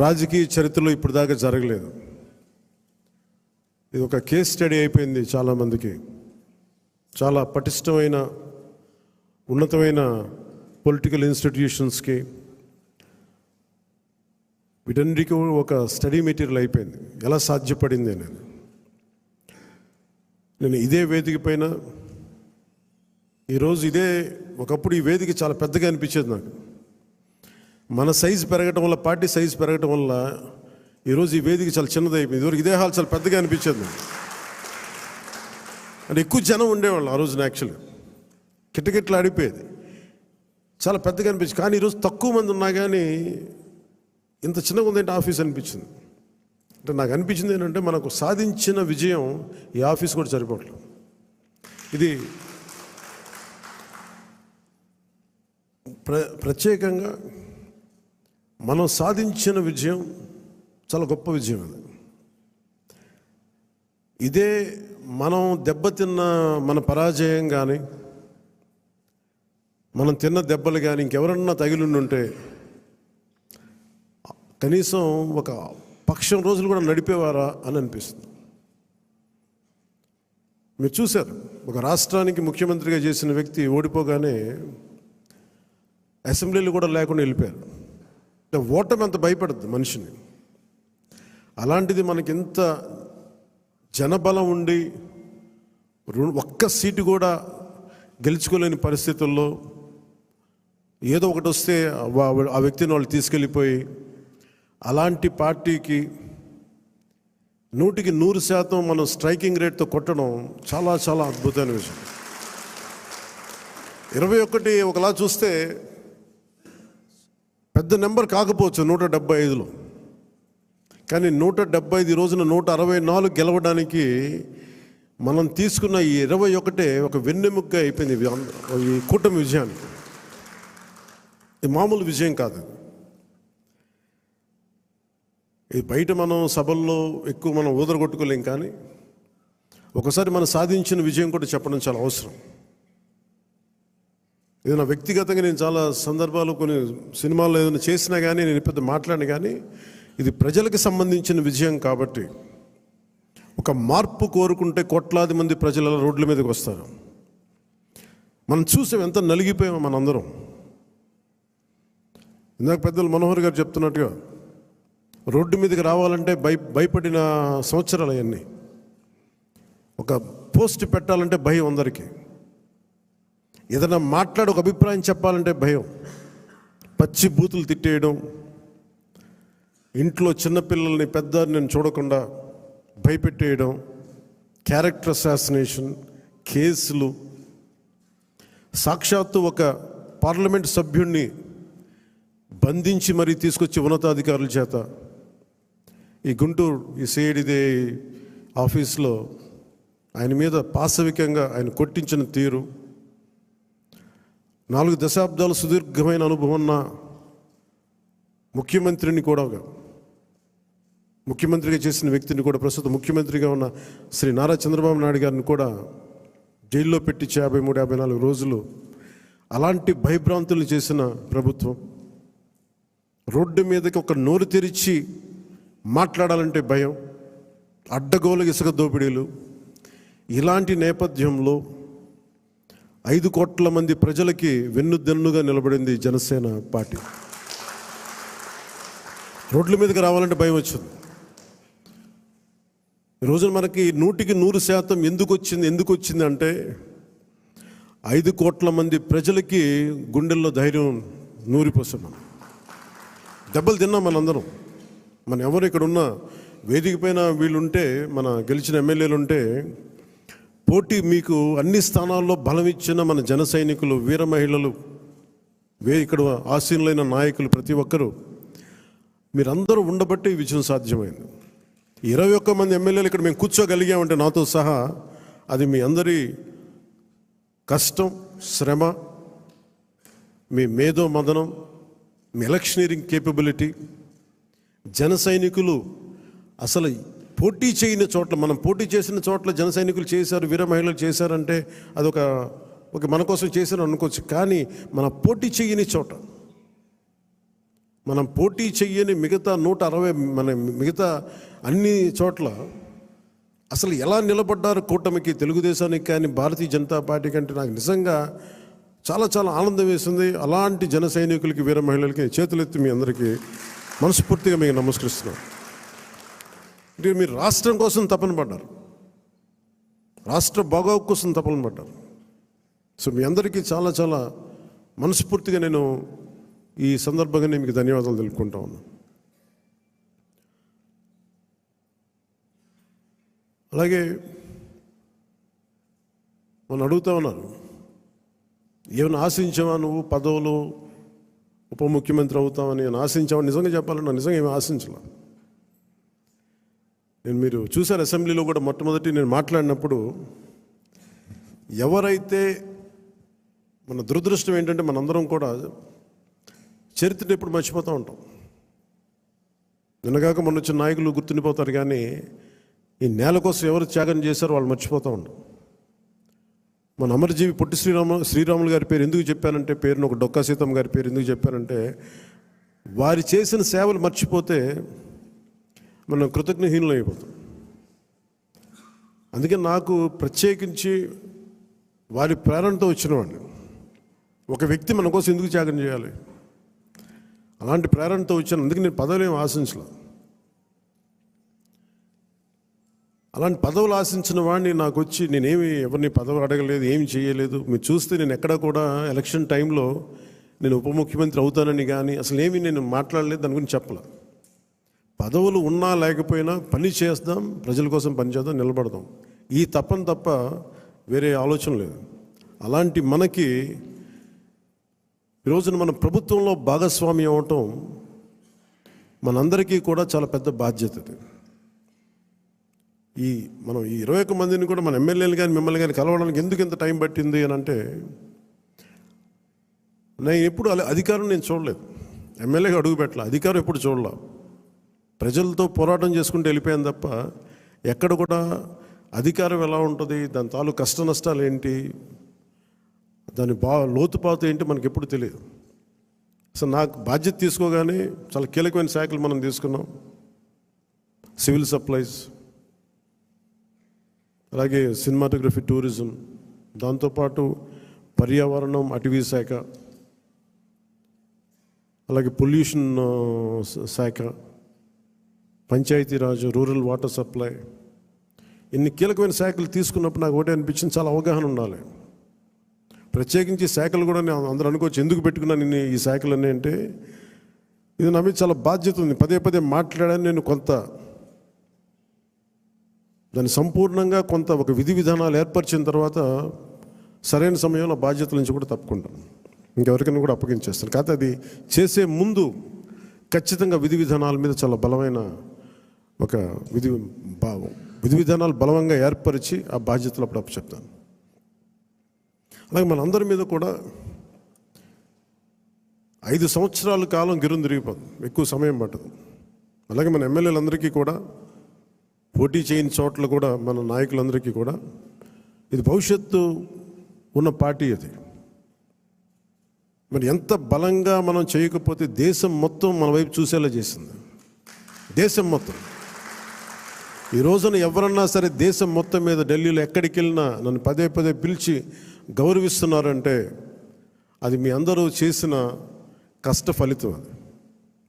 రాజకీయ చరిత్రలో ఇప్పుడు దాకా జరగలేదు. ఇది ఒక కేస్ స్టడీ అయిపోయింది చాలామందికి. చాలా పటిష్టమైన, ఉన్నతమైన పొలిటికల్ ఇన్స్టిట్యూషన్స్కి వీటన్నిటికీ ఒక స్టడీ మెటీరియల్ అయిపోయింది, ఎలా సాధ్యపడింది అనేది. నేను ఇదే వేదిక పైన ఈరోజు ఒకప్పుడు ఈ వేదిక చాలా పెద్దగా అనిపించేది నాకు. మన సైజు పెరగటం వల్ల, పార్టీ సైజు పెరగటం వల్ల ఈరోజు ఈ వేదిక చాలా చిన్నది అయిపోయింది. ఇదివరకు ఇదే హాల్ చాలా పెద్దగా అనిపించేది నాకు. అంటే ఎక్కువ జనం ఉండేవాళ్ళు ఆ రోజున. యాక్చువల్గా కిటకిట్లు ఆడిపోయేది, చాలా పెద్దగా అనిపించింది. కానీ ఈరోజు తక్కువ మంది ఉన్నా కానీ ఇంత చిన్నగా ఉందంటే ఆఫీస్ అనిపించింది. అంటే నాకు అనిపించింది ఏంటంటే, మనకు సాధించిన విజయం ఈ ఆఫీస్ కూడా సరిపోవట్లేదు. ఇది ప్రత్యేకంగా మనం సాధించిన విజయం చాలా గొప్ప విజయం. అది ఇదే మనం దెబ్బతిన్న మన పరాజయం కానీ, మనం తిన్న దెబ్బలు కానీ ఇంకెవరన్నా తగిలిండుంటే కనీసం ఒక పక్షం రోజులు కూడా నడిపేవారా అని అనిపిస్తుంది. మీరు చూశారు, ఒక రాష్ట్రానికి ముఖ్యమంత్రిగా చేసిన వ్యక్తి ఓడిపోగానే అసెంబ్లీలు కూడా లేకుండా వెళ్ళిపోయారు. ఓటమి అంత భయపడుతుంది మనిషిని. అలాంటిది మనకి ఎంత జనబలం ఉండి ఒక్క సీటు కూడా గెలుచుకోలేని పరిస్థితుల్లో ఏదో ఒకటి వస్తే ఆ వ్యక్తిని వాళ్ళు తీసుకెళ్ళిపోయి, అలాంటి పార్టీకి 100% మనం స్ట్రైకింగ్ రేట్తో కొట్టడం చాలా చాలా అద్భుతమైన విషయం. 21 ఒకలా చూస్తే పెద్ద నెంబర్ కాకపోవచ్చు 175లో, కానీ 175 రోజున 164 గెలవడానికి మనం తీసుకున్న ఈ 21 ఒక వెన్నెముగ్గా అయిపోయింది ఈ కూటమి విజయానికి. ఇది మామూలు విజయం కాదు. ఇది బయట మనం సభల్లో ఎక్కువ మనం ఊదరగొట్టుకోలేం, కానీ ఒకసారి మనం సాధించిన విజయం కూడా చెప్పడం చాలా అవసరం. ఏదైనా వ్యక్తిగతంగా నేను చాలా సందర్భాలు కొన్ని సినిమాల్లో ఏదైనా చేసినా కానీ, నేను పెద్ద మాట్లాడినా కానీ, ఇది ప్రజలకు సంబంధించిన విజయం కాబట్టి, ఒక మార్పు కోరుకుంటే కోట్లాది మంది ప్రజల రోడ్ల మీదకి వస్తారు. మనం చూసాం ఎంత నలిగిపోయామో మనందరం. ఇందాక పెద్దలు మనోహర్ గారు చెప్తున్నట్టుగా రోడ్డు మీదకి రావాలంటే భయపడిన సంవత్సరాలు అవన్నీ. ఒక పోస్ట్ పెట్టాలంటే భయం అందరికీ. ఏదైనా మాట్లాడి ఒక అభిప్రాయం చెప్పాలంటే భయం. పచ్చి బూతులు తిట్టేయడం, ఇంట్లో చిన్నపిల్లల్ని పెద్దని చూడకుండా భయపెట్టేయడం, క్యారెక్టర్ అసాసినేషన్ కేసులు, సాక్షాత్తు ఒక పార్లమెంట్ సభ్యుడిని బంధించి మరీ తీసుకొచ్చి ఉన్నతాధికారుల చేత ఈ గుంటూరు ఈ సిఐడిదే ఆఫీస్లో ఆయన మీద పాశవికంగా ఆయన కొట్టించిన తీరు, 4 దశాబ్దాల సుదీర్ఘమైన అనుభవం ఉన్న ముఖ్యమంత్రిని కూడా, ముఖ్యమంత్రిగా చేసిన వ్యక్తిని కూడా, ప్రస్తుతం ముఖ్యమంత్రిగా ఉన్న శ్రీ నారా చంద్రబాబు నాయుడు గారిని కూడా జైల్లో పెట్టి 53-54 రోజులు అలాంటి భయభ్రాంతులు చేసిన ప్రభుత్వం, రోడ్డు మీదకి ఒక నోరు తెరిచి మాట్లాడాలంటే భయం, అడ్డగోలు ఇసుక దోపిడీలు, ఇలాంటి నేపథ్యంలో 5 కోట్ల మంది ప్రజలకి వెన్నుదన్నుగా నిలబడింది జనసేన పార్టీ. రోడ్ల మీదకి రావాలంటే భయం వచ్చింది. ఈరోజు మనకి 100% ఎందుకు వచ్చింది అంటే 5 కోట్ల మంది ప్రజలకి గుండెల్లో ధైర్యం నూరిపోసాం. మనం దెబ్బలు తిన్నాం మనందరం. మన ఎవరు ఇక్కడ ఉన్న వేదిక పైన వీళ్ళుంటే, మన గెలిచిన ఎమ్మెల్యేలు ఉంటే, పోటీ మీకు అన్ని స్థానాల్లో బలం ఇచ్చిన మన జన సైనికులు, వీర మహిళలు, ఇక్కడ ఆసీనులైన నాయకులు ప్రతి ఒక్కరూ మీరందరూ ఉండబట్టి ఈ విజయం సాధ్యమైంది. 21 మంది ఎమ్మెల్యేలు ఇక్కడ మేము కూర్చోగలిగామంటే నాతో సహా అది మీ అందరి కష్టం, శ్రమ, మీ మేధో మదనం, మీ ఎలక్షనీరింగ్ కేపబిలిటీ. జన సైనికులు అసలు పోటీ చేయని చోట్ల, మనం పోటీ చేసిన చోట్ల జన సైనికులు చేశారు, వీర మహిళలు చేశారంటే అదొక మన కోసం చేశారు అనుకోవచ్చు. కానీ మన పోటీ చేయని చోట, మనం పోటీ చెయ్యని మిగతా 160 మన మిగతా అన్ని చోట్ల అసలు ఎలా నిలబడ్డారు కూటమికి, తెలుగుదేశానికి కానీ భారతీయ జనతా పార్టీ కంటే నాకు నిజంగా చాలా చాలా ఆనందం వేసింది. అలాంటి జన సైనికులకి, వీర మహిళలకి చేతులెత్తి మీ అందరికీ మనస్ఫూర్తిగా మీకు నమస్కరిస్తున్నాను. అంటే మీరు రాష్ట్రం కోసం తపన పడ్డారు, రాష్ట్ర బాగోగు కోసం తపన పడ్డారు. సో మీ అందరికీ చాలా చాలా మనస్ఫూర్తిగా నేను ఈ సందర్భంగా నేను మీకు ధన్యవాదాలు తెలుపుకుంటా ఉన్నాను. అలాగే మనం అడుగుతా ఉన్నారు, ఏమైనా ఆశించావా నువ్వు, పదవులు, ఉప ముఖ్యమంత్రి అవుతామని ఆశించావా? నిజంగా చెప్పాలన్నా నిజంగా ఏమి ఆశించలే. మీరు చూశారు అసెంబ్లీలో కూడా మొట్టమొదటి నేను మాట్లాడినప్పుడు, ఎవరైతే, మన దురదృష్టం ఏంటంటే మనందరం కూడా చరిత్రను ఎప్పుడు మర్చిపోతూ ఉంటాం. నిన్నగాక మొన్న వచ్చిన నాయకులు గుర్తుండిపోతారు, కానీ ఈ నేల కోసం ఎవరు త్యాగం చేశారో వాళ్ళు మర్చిపోతూ ఉంటాం. మన అమరజీవి పొట్టి శ్రీరాములు గారి పేరు ఎందుకు చెప్పానంటే, పేరును ఒక డొక్కా సీతమ్మ గారి పేరు ఎందుకు చెప్పానంటే, వారి చేసిన సేవలు మర్చిపోతే మనం కృతజ్ఞహీనులు అయిపోతాం. అందుకే నాకు ప్రత్యేకించి వారి ప్రేరణతో వచ్చినవాడిని. ఒక వ్యక్తి మన కోసం ఎందుకు త్యాగం చేయాలి, అలాంటి ప్రేరణతో వచ్చాను. అందుకే నేను పదవులు ఏమి ఆశించలేదు. అలాంటి పదవులు ఆశించిన వాడిని నాకు వచ్చి నేనేమి ఎవరిని పదవి అడగలేదు, ఏమి చేయలేదు. మీరు చూస్తే నేను ఎక్కడ కూడా ఎలక్షన్ టైంలో నేను ఉప ముఖ్యమంత్రి అవుతానని కానీ అసలు ఏమి నేను మాట్లాడలేదు, దాని గురించి చెప్పలేదు. పదవులు ఉన్నా లేకపోయినా పని చేద్దాం, ప్రజల కోసం పనిచేద్దాం, నిలబడదాం, ఈ తప్పని తప్ప వేరే ఆలోచన లేదు. అలాంటి మనకి ఈరోజున మన ప్రభుత్వంలో భాగస్వామ్యం అవటం మనందరికీ కూడా చాలా పెద్ద బాధ్యత. మనం ఈ 21 మందిని కూడా మన ఎమ్మెల్యేలు కానీ మిమ్మల్ని కానీ కలవడానికి ఎందుకు ఇంత టైం పట్టింది అని అంటే, నేను ఎప్పుడు అధికారం నేను చూడలేదు, ఎమ్మెల్యేగా అడుగు పెట్టాల, అధికారం ఎప్పుడు చూడలే. ప్రజలతో పోరాటం చేసుకుంటూ వెళ్ళిపోయాను తప్ప ఎక్కడ కూడా అధికారం ఎలా ఉంటుంది, దాని తాలూకు కష్ట నష్టాలు ఏంటి, దాని లోతుపాతు ఏంటి మనకి ఎప్పుడు తెలియదు. అసలు నాకు బాధ్యత తీసుకోగానే చాలా కీలకమైన శాఖలు మనం తీసుకున్నాం. సివిల్ సప్లైస్, అలాగే సినిమాటోగ్రఫీ, టూరిజం, దాంతోపాటు పర్యావరణం, అటవీ శాఖ, అలాగే పొల్యూషన్ శాఖ, పంచాయతీరాజ్, రూరల్ వాటర్ సప్లై, ఇన్ని కీలకమైన శాఖలు తీసుకున్నప్పుడు నాకు ఒకటే అనిపించింది, చాలా అవగాహన ఉండాలి. ప్రత్యేకించి శాఖలు కూడా నేను అందరూ అనుకోవచ్చు ఎందుకు పెట్టుకున్నాను నేను ఈ శాఖలన్నీ అంటే, ఇది నా మీద చాలా బాధ్యత ఉంది. పదే పదే మాట్లాడాను నేను. కొంత దాన్ని సంపూర్ణంగా కొంత ఒక విధి విధానాలు ఏర్పరిచిన తర్వాత సరైన సమయంలో బాధ్యతల నుంచి కూడా తప్పుకుంటాను. ఇంకెవరికైనా కూడా అప్పగించేస్తాను. కాకపోతే అది చేసే ముందు ఖచ్చితంగా విధి విధానాల మీద చాలా బలమైన ఒక విధి విధానాలు బలంగా ఏర్పరిచి ఆ బాధ్యతలు అప్పుడు అప్పచెప్తాను. అలాగే మనందరి మీద కూడా 5 సంవత్సరాల కాలం గిరుని తిరిగిపోతుంది, ఎక్కువ సమయం పట్టదు. అలాగే మన ఎమ్మెల్యేలందరికీ కూడా, పోటీ చేయని చోట్ల కూడా మన నాయకులందరికీ కూడా ఇది భవిష్యత్తు ఉన్న పార్టీ. అది మరి ఎంత బలంగా మనం చేయకపోతే దేశం మొత్తం మన వైపు చూసేలా చేసింది. దేశం మొత్తం ఈ రోజున ఎవరన్నా సరే దేశం మొత్తం మీద ఢిల్లీలో ఎక్కడికి వెళ్ళినా నన్ను పదే పదే పిలిచి గౌరవిస్తున్నారంటే అది మీ అందరూ చేసిన కష్ట ఫలితం. అది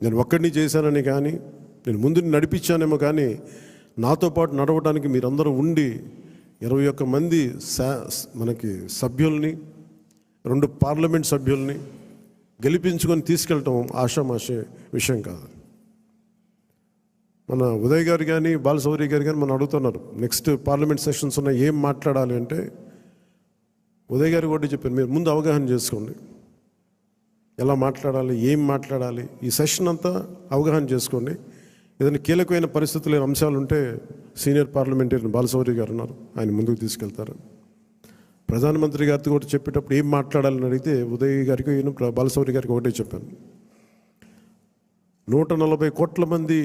నేను ఒక్కడిని చేశానని కానీ, నేను ముందు నడిపించానేమో కానీ, నాతో పాటు నడవడానికి మీరందరూ ఉండి 21 మంది మనకి సభ్యుల్ని, 2 పార్లమెంట్ సభ్యుల్ని గెలిపించుకొని తీసుకెళ్ళటం ఆషామాషే విషయం కాదు. మన ఉదయ్ గారు కానీ బాలశౌరి గారు కానీ మనం అడుగుతున్నారు, నెక్స్ట్ పార్లమెంట్ సెషన్స్ ఉన్నాయి, ఏం మాట్లాడాలి అంటే ఉదయ్ గారు కూడా చెప్పారు, మీరు ముందు అవగాహన చేసుకోండి, ఎలా మాట్లాడాలి, ఏం మాట్లాడాలి, ఈ సెషన్ అంతా అవగాహన చేసుకోండి. ఏదైనా కీలకమైన పరిస్థితులు లేని అంశాలు ఉంటే సీనియర్ పార్లమెంటరీ బాలశౌరి గారు ఉన్నారు, ఆయన ముందుకు తీసుకెళ్తారు. ప్రధానమంత్రి గారితో కూడా చెప్పేటప్పుడు ఏం మాట్లాడాలని అడిగితే ఉదయ్ గారికి బాలశౌరి గారికి ఒకటే చెప్పాను, 140 కోట్ల మంది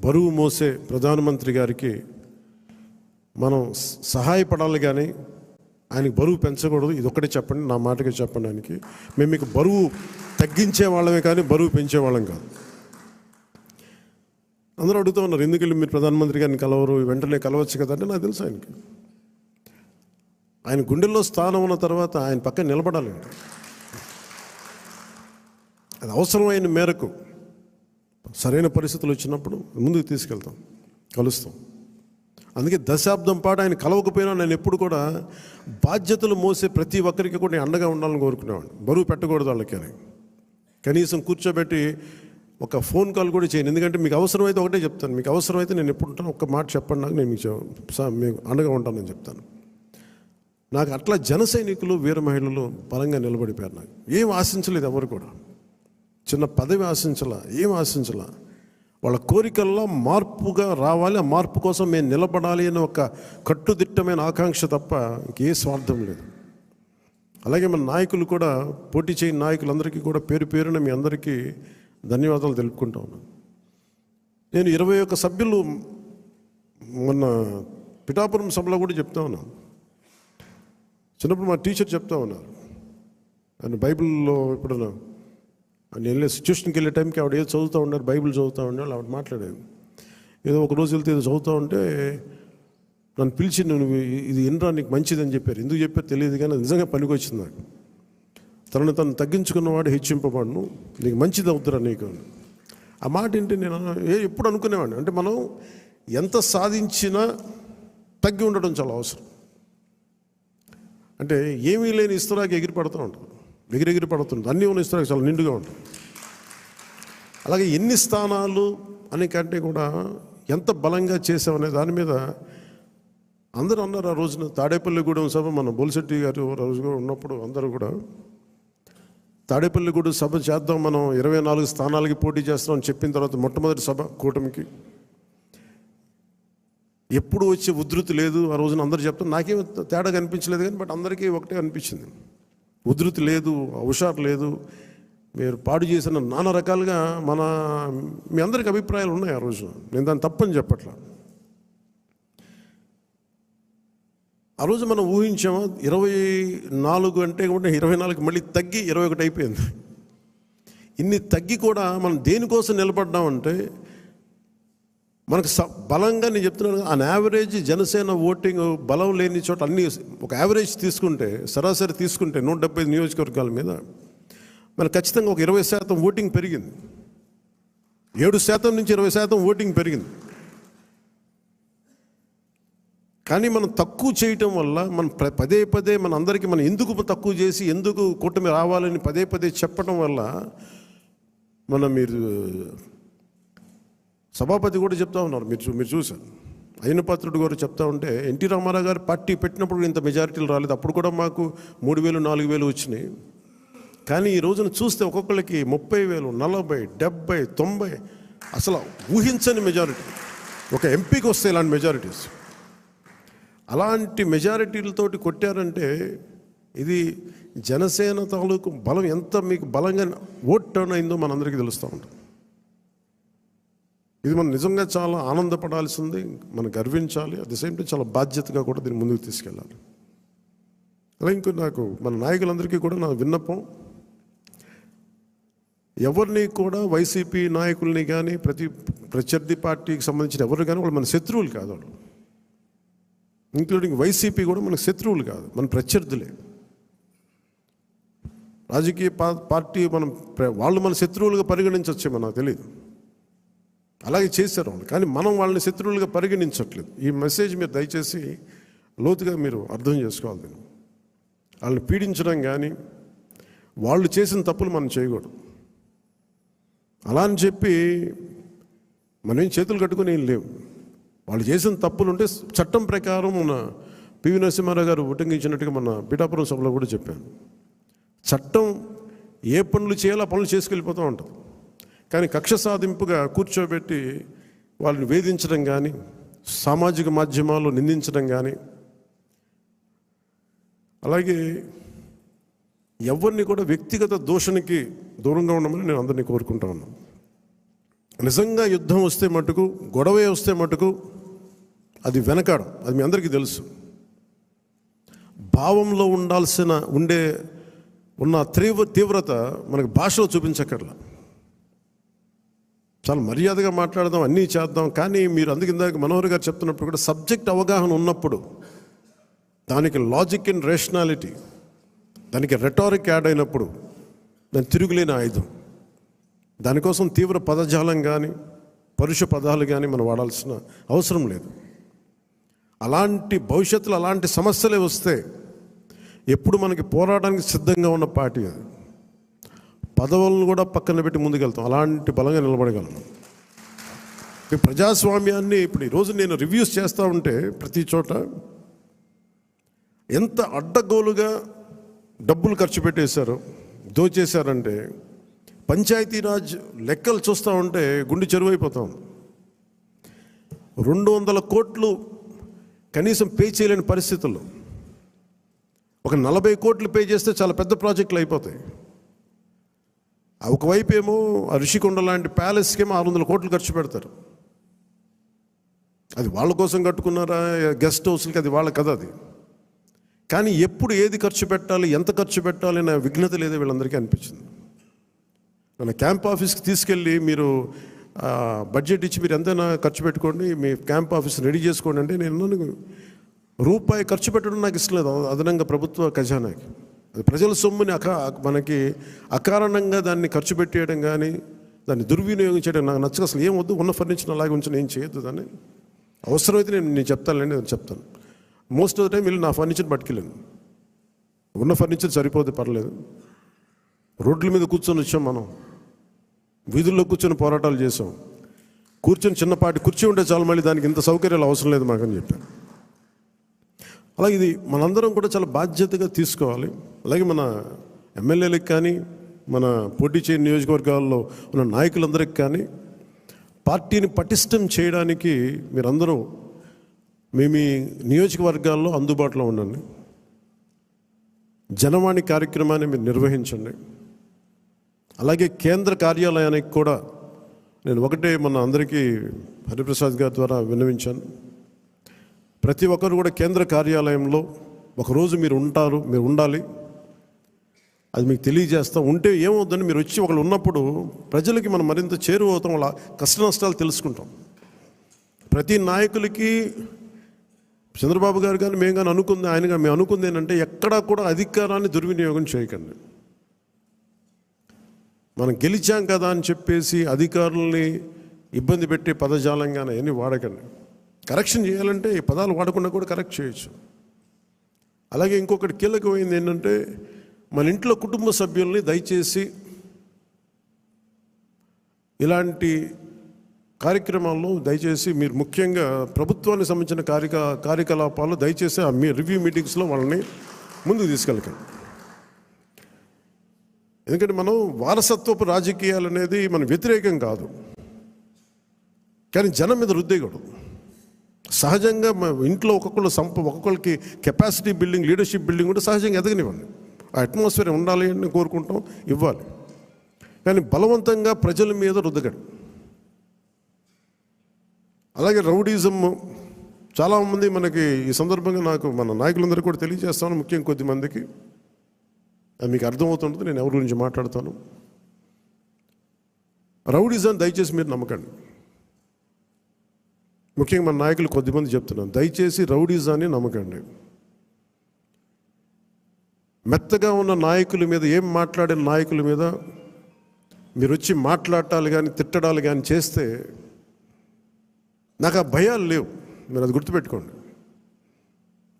బరువు మోసే ప్రధానమంత్రి గారికి మనం సహాయపడాలి కానీ ఆయనకి బరువు పెంచకూడదు. ఇది ఒక్కటే చెప్పండి, నా మాటగా చెప్పండి ఆయనకి. మేము మీకు బరువు తగ్గించే వాళ్ళమే కానీ బరువు పెంచే వాళ్ళం కాదు. అందరూ అడుగుతూ ఉన్నారు, ఎందుకు వెళ్ళి మీరు ప్రధానమంత్రి గారిని కలవరు, వెంటనే కలవచ్చు కదా అంటే నాకు తెలుసు ఆయనకి ఆయన గుండెల్లో స్థానం ఉన్న తర్వాత ఆయన పక్కన నిలబడాలండి. అది అవసరమైన మేరకు సరైన పరిస్థితులు వచ్చినప్పుడు ముందుకు తీసుకెళ్తాం, కలుస్తాం. అందుకే దశాబ్దం పాటు ఆయన కలవకపోయినా నేను ఎప్పుడు కూడా బాధ్యతలు మోసే ప్రతి ఒక్కరికి కూడా నేను అండగా ఉండాలని కోరుకునేవాడిని. బరువు పెట్టకూడదు వాళ్ళకి అని కనీసం కూర్చోబెట్టి ఒక ఫోన్ కాల్ కూడా చేయను. ఎందుకంటే మీకు అవసరమైతే ఒకటే చెప్తాను, మీకు అవసరమైతే నేను ఎప్పుడు ఉంటాను, ఒక్క మాట చెప్పండి నాకు, నేను మీకు అండగా ఉంటానని చెప్తాను. నాకు అట్లా జన సైనికులు వీర మహిళలు బలంగా నిలబడిపోయారు. నాకు ఏం ఆశించలేదు, ఎవరు కూడా చిన్న పదవి ఆశించలా, ఏం ఆశించలా. వాళ్ళ కోరికల్లో మార్పుగా రావాలి, ఆ మార్పు కోసం మేము నిలబడాలి అని ఒక కట్టుదిట్టమైన ఆకాంక్ష తప్ప ఇంకే స్వార్థం లేదు. అలాగే మన నాయకులు కూడా, పోటీ చేయని నాయకులందరికీ కూడా పేరు పేరున మీ అందరికీ ధన్యవాదాలు తెలుపుకుంటా ఉన్నాను. నేను 21 సభ్యులు మొన్న పిఠాపురం సభలో కూడా చెప్తా ఉన్నాను. చిన్నప్పుడు మా టీచర్ చెప్తా ఉన్నారు, ఆయన బైబిల్లో ఎప్పుడన్నా నేను వెళ్ళే సిచ్యువేషన్కి వెళ్ళే టైంకి ఆవిడ ఏదో చదువుతూ ఉన్నారు, బైబిల్ చదువుతూ ఉన్నారు. ఆవిడ మాట్లాడేది ఏదో ఒక రోజు వెళ్తే ఏదో చదువుతూ ఉంటే నన్ను పిలిచి, నువ్వు ఇది ఎన్రా నీకు మంచిదని చెప్పారు. ఎందుకు చెప్పారు తెలియదు కానీ నిజంగా పనికి వచ్చింది నాకు. తను తగ్గించుకున్నవాడు హెచ్చింపబడును, నీకు మంచిది అవుతురా నీకు. ఆ మాట ఏంటి నేను ఎప్పుడు అనుకునేవాడిని, అంటే మనం ఎంత సాధించినా తగ్గి ఉండడం చాలా అవసరం. అంటే ఏమీ లేని ఇస్తరాకి ఎగిరి పడుతూ ఉంటుంది, ఎగిరెగిరి పడుతుంది. అన్నీ ఉన్న ఇస్తరాకి చాలా నిండుగా ఉంటుంది. అలాగే ఎన్ని స్థానాలు అని కంటే కూడా ఎంత బలంగా చేసామనే దాని మీద అందరూ అన్నారు. ఆ రోజున తాడేపల్లిగూడెం సభ మన బొలిశెట్టి గారు రోజుగా ఉన్నప్పుడు అందరూ కూడా తాడేపల్లిగూడెం సభ చేద్దాం, మనం 24 స్థానాలకి పోటీ చేస్తామని చెప్పిన తర్వాత మొట్టమొదటి సభ కూటమికి ఎప్పుడు వచ్చే ఉధృతి లేదు. ఆ రోజున అందరూ చెప్తారు, నాకేం తేడా కనిపించలేదు కానీ బట్ అందరికీ ఒకటే అనిపించింది, ఉధృతి లేదు, హుషారు లేదు, మీరు పాడు చేసిన నానా రకాలుగా మీ అందరికి అభిప్రాయాలు ఉన్నాయి. ఆ రోజు నేను దాన్ని తప్పని చెప్పట్లా. ఆ రోజు మనం ఊహించాము 24 అంటే కూడా 24 మళ్ళీ తగ్గి 21 అయిపోయింది. ఇన్ని తగ్గి కూడా మనం దేనికోసం నిలబడ్డామంటే మనకు బలంగా, నేను చెప్తున్నాను, ఆన్ యావరేజ్ జనసేన ఓటింగ్ బలం లేని చోట అన్ని ఒక యావరేజ్ తీసుకుంటే, సరాసరి తీసుకుంటే 175 నియోజకవర్గాల మీద మనకు ఖచ్చితంగా ఒక 20% ఓటింగ్ పెరిగింది. 7% నుంచి 20% ఓటింగ్ పెరిగింది. కానీ మనం తక్కువ చేయటం వల్ల మనం పదే పదే మన అందరికీ మనం ఎందుకు తక్కువ చేసి ఎందుకు కూటమి రావాలని పదే పదే చెప్పడం వల్ల మీరు సభాపతి కూడా చెప్తా ఉన్నారు, మీరు చూశారు, అయ్యనపాత్రుడు గారు చెప్తా ఉంటే ఎన్టీ రామారావు గారు పార్టీ పెట్టినప్పుడు ఇంత మెజారిటీలు రాలేదు, అప్పుడు కూడా మాకు 3,000 4,000 వచ్చినాయి. కానీ ఈ రోజున చూస్తే ఒక్కొక్కరికి 30,000, 40, 70, 90 అసలు ఊహించని మెజారిటీ. ఒక ఎంపీకి వస్తే ఇలాంటి మెజారిటీస్, అలాంటి మెజారిటీలతోటి కొట్టారంటే ఇది జనసేన తాలూకు బలం ఎంత మీకు బలంగా ఓట్ టర్న్ అయిందో మనందరికీ తెలుస్తూ ఉంటుంది. ఇది మనం నిజంగా చాలా ఆనందపడాల్సింది, మనం గర్వించాలి. అట్ ది సేమ్ టైం చాలా బాధ్యతగా కూడా దీన్ని ముందుకు తీసుకెళ్ళాలి. అలా ఇంకో నాకు మన నాయకులందరికీ కూడా నా విన్నపం, ఎవరిని కూడా వైసీపీ నాయకుల్ని కానీ ప్రత్యర్థి పార్టీకి సంబంధించిన ఎవరు కానీ వాళ్ళు మన శత్రువులు కాదు. వాళ్ళు ఇంక్లూడింగ్ వైసీపీ కూడా మనకు శత్రువులు కాదు, మన ప్రత్యర్థులే. రాజకీయ పార్టీ వాళ్ళు మన శత్రువులుగా పరిగణించవచ్చేమో నాకు తెలియదు, అలాగే చేశారు వాళ్ళు. కానీ మనం వాళ్ళని శత్రువులుగా పరిగణించట్లేదు. ఈ మెసేజ్ మీరు దయచేసి లోతుగా మీరు అర్థం చేసుకోవాలి. దీన్ని వాళ్ళని పీడించడం కానీ వాళ్ళు చేసిన తప్పులు మనం చేయకూడదు. అలా అని చెప్పి మనం ఏం చేతులు కట్టుకుని ఏం లేవు. వాళ్ళు చేసిన తప్పులు ఉంటే చట్టం ప్రకారం మన పివి నరసింహారావు గారు ఉటంకించినట్టుగా మన పిఠాపురం సభలో కూడా చెప్పాను. చట్టం ఏ పనులు చేయాలో ఆ పనులు చేసుకెళ్ళిపోతూ ఉంటుంది. కానీ కక్ష సాధింపుగా కూర్చోబెట్టి వాళ్ళని వేధించడం కానీ, సామాజిక మాధ్యమాల్లో నిందించడం కానీ, అలాగే ఎవరిని కూడా వ్యక్తిగత దూషణకి దూరంగా ఉండమని నేను అందరినీ కోరుకుంటా ఉన్నాను. నిజంగా యుద్ధం వస్తే మటుకు, గొడవే వస్తే మటుకు అది వెనకాడం, అది మీ అందరికీ తెలుసు. భావంలో ఉన్న తీవ్రత మనకు భాషలో చూపించక్కర్లా. చాలా మర్యాదగా మాట్లాడదాం, అన్నీ చేద్దాం. కానీ మీరు ఇందాక మనోహర్ గారు చెప్తున్నప్పుడు కూడా సబ్జెక్ట్ అవగాహన ఉన్నప్పుడు, దానికి లాజిక్ అండ్ రేషనాలిటీ, దానికి రెటారిక్ యాడ్ అయినప్పుడు దాని తిరుగులేని ఆయుధం. దానికోసం తీవ్ర పదజాలం కానీ పరుష పదాలు కానీ మనం వాడాల్సిన అవసరం లేదు. అలాంటి భవిష్యత్తులో అలాంటి సమస్యలే వస్తే ఎప్పుడు మనకి పోరాటానికి సిద్ధంగా ఉన్న పార్టీ అది. పదవులను కూడా పక్కన పెట్టి ముందుకెళ్తాం, అలాంటి బలంగా నిలబడగలం. ఈ ప్రజాస్వామ్యాన్ని ఇప్పుడు ఈరోజు నేను రివ్యూస్ చేస్తూ ఉంటే ప్రతి చోట ఎంత అడ్డగోలుగా డబ్బులు ఖర్చు పెట్టేశారో, దోచేశారంటే పంచాయతీరాజ్ లెక్కలు చూస్తూ ఉంటే గుండె చెరువైపోతాం. 200 కోట్లు కనీసం పే చేయలేని పరిస్థితుల్లో ఒక 40 కోట్లు పే చేస్తే చాలా పెద్ద ప్రాజెక్టులు అయిపోతాయి. ఒకవైపు ఏమో ఋషికొండ లాంటి ప్యాలెస్కేమో 600 కోట్లు ఖర్చు పెడతారు. అది వాళ్ళ కోసం కట్టుకున్నారా గెస్ట్ హౌస్లకి, అది వాళ్ళ కథ అది. కానీ ఎప్పుడు ఏది ఖర్చు పెట్టాలి, ఎంత ఖర్చు పెట్టాలి అనే విఘ్నత లేదో వీళ్ళందరికీ అనిపించింది. మన క్యాంప్ ఆఫీస్కి తీసుకెళ్ళి మీరు బడ్జెట్ ఇచ్చి మీరు ఎంతైనా ఖర్చు పెట్టుకోండి, మీ క్యాంప్ ఆఫీస్ రెడీ చేసుకోండి అంటే నేను రూపాయి ఖర్చు పెట్టడం నాకు ఇష్టం లేదు అదనంగా ప్రభుత్వ ఖజానాకి. అది ప్రజల సొమ్ముని మనకి అకారణంగా దాన్ని ఖర్చు పెట్టేయడం కానీ దాన్ని దుర్వినియోగం చేయడం నాకు నచ్చక. అసలు ఏం వద్దు, ఉన్న ఫర్నిచర్ అలాగే ఉంచి ఏం చేయొద్దు. దాన్ని అవసరమైతే నేను చెప్తానులేండి, నేను చెప్తాను. మోస్ట్ ఆఫ్ ద టైం వెళ్ళి నా ఫర్నిచర్ పట్టుకెళ్ళాను. ఉన్న ఫర్నిచర్ సరిపోతే పర్లేదు. రోడ్ల మీద కూర్చొని వచ్చాం, మనం వీధుల్లో కూర్చొని పోరాటాలు చేసాం. కూర్చొని చిన్నపాటి కుర్చీ ఉంటే చాలు, మళ్ళీ దానికి ఇంత సౌకర్యాలు అవసరం లేదు మాకని చెప్పాను. అలాగే ఇది మనందరం కూడా చాలా బాధ్యతగా తీసుకోవాలి. అలాగే మన ఎమ్మెల్యేలకు కానీ మన పోటీ చేయని నియోజకవర్గాల్లో ఉన్న నాయకులందరికీ కానీ పార్టీని పటిష్టం చేయడానికి మీరందరూ మీ నియోజకవర్గాల్లో అందుబాటులో ఉండండి. జనవాణి కార్యక్రమాన్ని మీరు నిర్వహించండి. అలాగే కేంద్ర కార్యాలయానికి కూడా నేను ఒకటే మన అందరికీ హరిప్రసాద్ గారి ద్వారా విన్నవించాను. ప్రతి ఒక్కరు కూడా కేంద్ర కార్యాలయంలో ఒకరోజు మీరు ఉండాలి. అది మీకు తెలియజేస్తాం. ఉంటే ఏమవుతుందని మీరు వచ్చి ఒకళ్ళు ఉన్నప్పుడు ప్రజలకి మనం మరింత చేరువవుతాం, వాళ్ళ కష్ట నష్టాలు తెలుసుకుంటాం. ప్రతి నాయకులకి చంద్రబాబు గారు కానీ మేము కానీ మేము అనుకుంది ఏంటంటే ఎక్కడా కూడా అధికారాన్ని దుర్వినియోగం చేయకండి. మనం గెలిచాం కదా అని చెప్పేసి అధికారుల్ని ఇబ్బంది పెట్టే పదజాలంగానే అవన్నీ వాడకండి. కరెక్షన్ చేయాలంటే ఈ పదాలు వాడకుండా కూడా కరెక్ట్ చేయొచ్చు. అలాగే ఇంకొకటి కీలకమైంది ఏంటంటే మన ఇంట్లో కుటుంబ సభ్యుల్ని దయచేసి ఇలాంటి కార్యక్రమాల్లో దయచేసి మీరు ముఖ్యంగా ప్రభుత్వానికి సంబంధించిన కార్యకలాపాలు దయచేసి మీ రివ్యూ మీటింగ్స్లో వాళ్ళని ముందుకు తీసుకెళ్ళకండి. ఎందుకంటే మనం వారసత్వపు రాజకీయాలు అనేది మనం వ్యతిరేకం కాదు, కానీ జనం మీద రుద్దేయకూడదు. సహజంగా ఇంట్లో ఒక్కొక్కరికి కెపాసిటీ బిల్డింగ్, లీడర్షిప్ బిల్డింగ్ కూడా సహజంగా ఎదగనివ్వండి. ఆ అట్మాస్ఫియర్ ఉండాలి అని కోరుకుంటాం, ఇవ్వాలి. కానీ బలవంతంగా ప్రజల మీద రుద్దకండి. అలాగే రౌడీజం చాలామంది మనకి ఈ సందర్భంగా నాకు మన నాయకులందరికీ కూడా తెలియజేస్తాను, ముఖ్యంగా కొద్దిమందికి అది మీకు అర్థమవుతుంటుంది నేను ఎవరి గురించి మాట్లాడతాను. రౌడీజం దయచేసి మీరు నమ్మకండి. ముఖ్యంగా మన నాయకులు కొద్దిమంది చెప్తున్నాను, దయచేసి రౌడీజాన్ని నమ్మకండి. మెత్తగా ఉన్న నాయకుల మీద, ఏం మాట్లాడిన నాయకుల మీద మీరు వచ్చి మాట్లాడాలి కానీ తిట్టడాలు కానీ చేస్తే నాకు ఆ భయాలు లేవు, మీరు అది గుర్తుపెట్టుకోండి.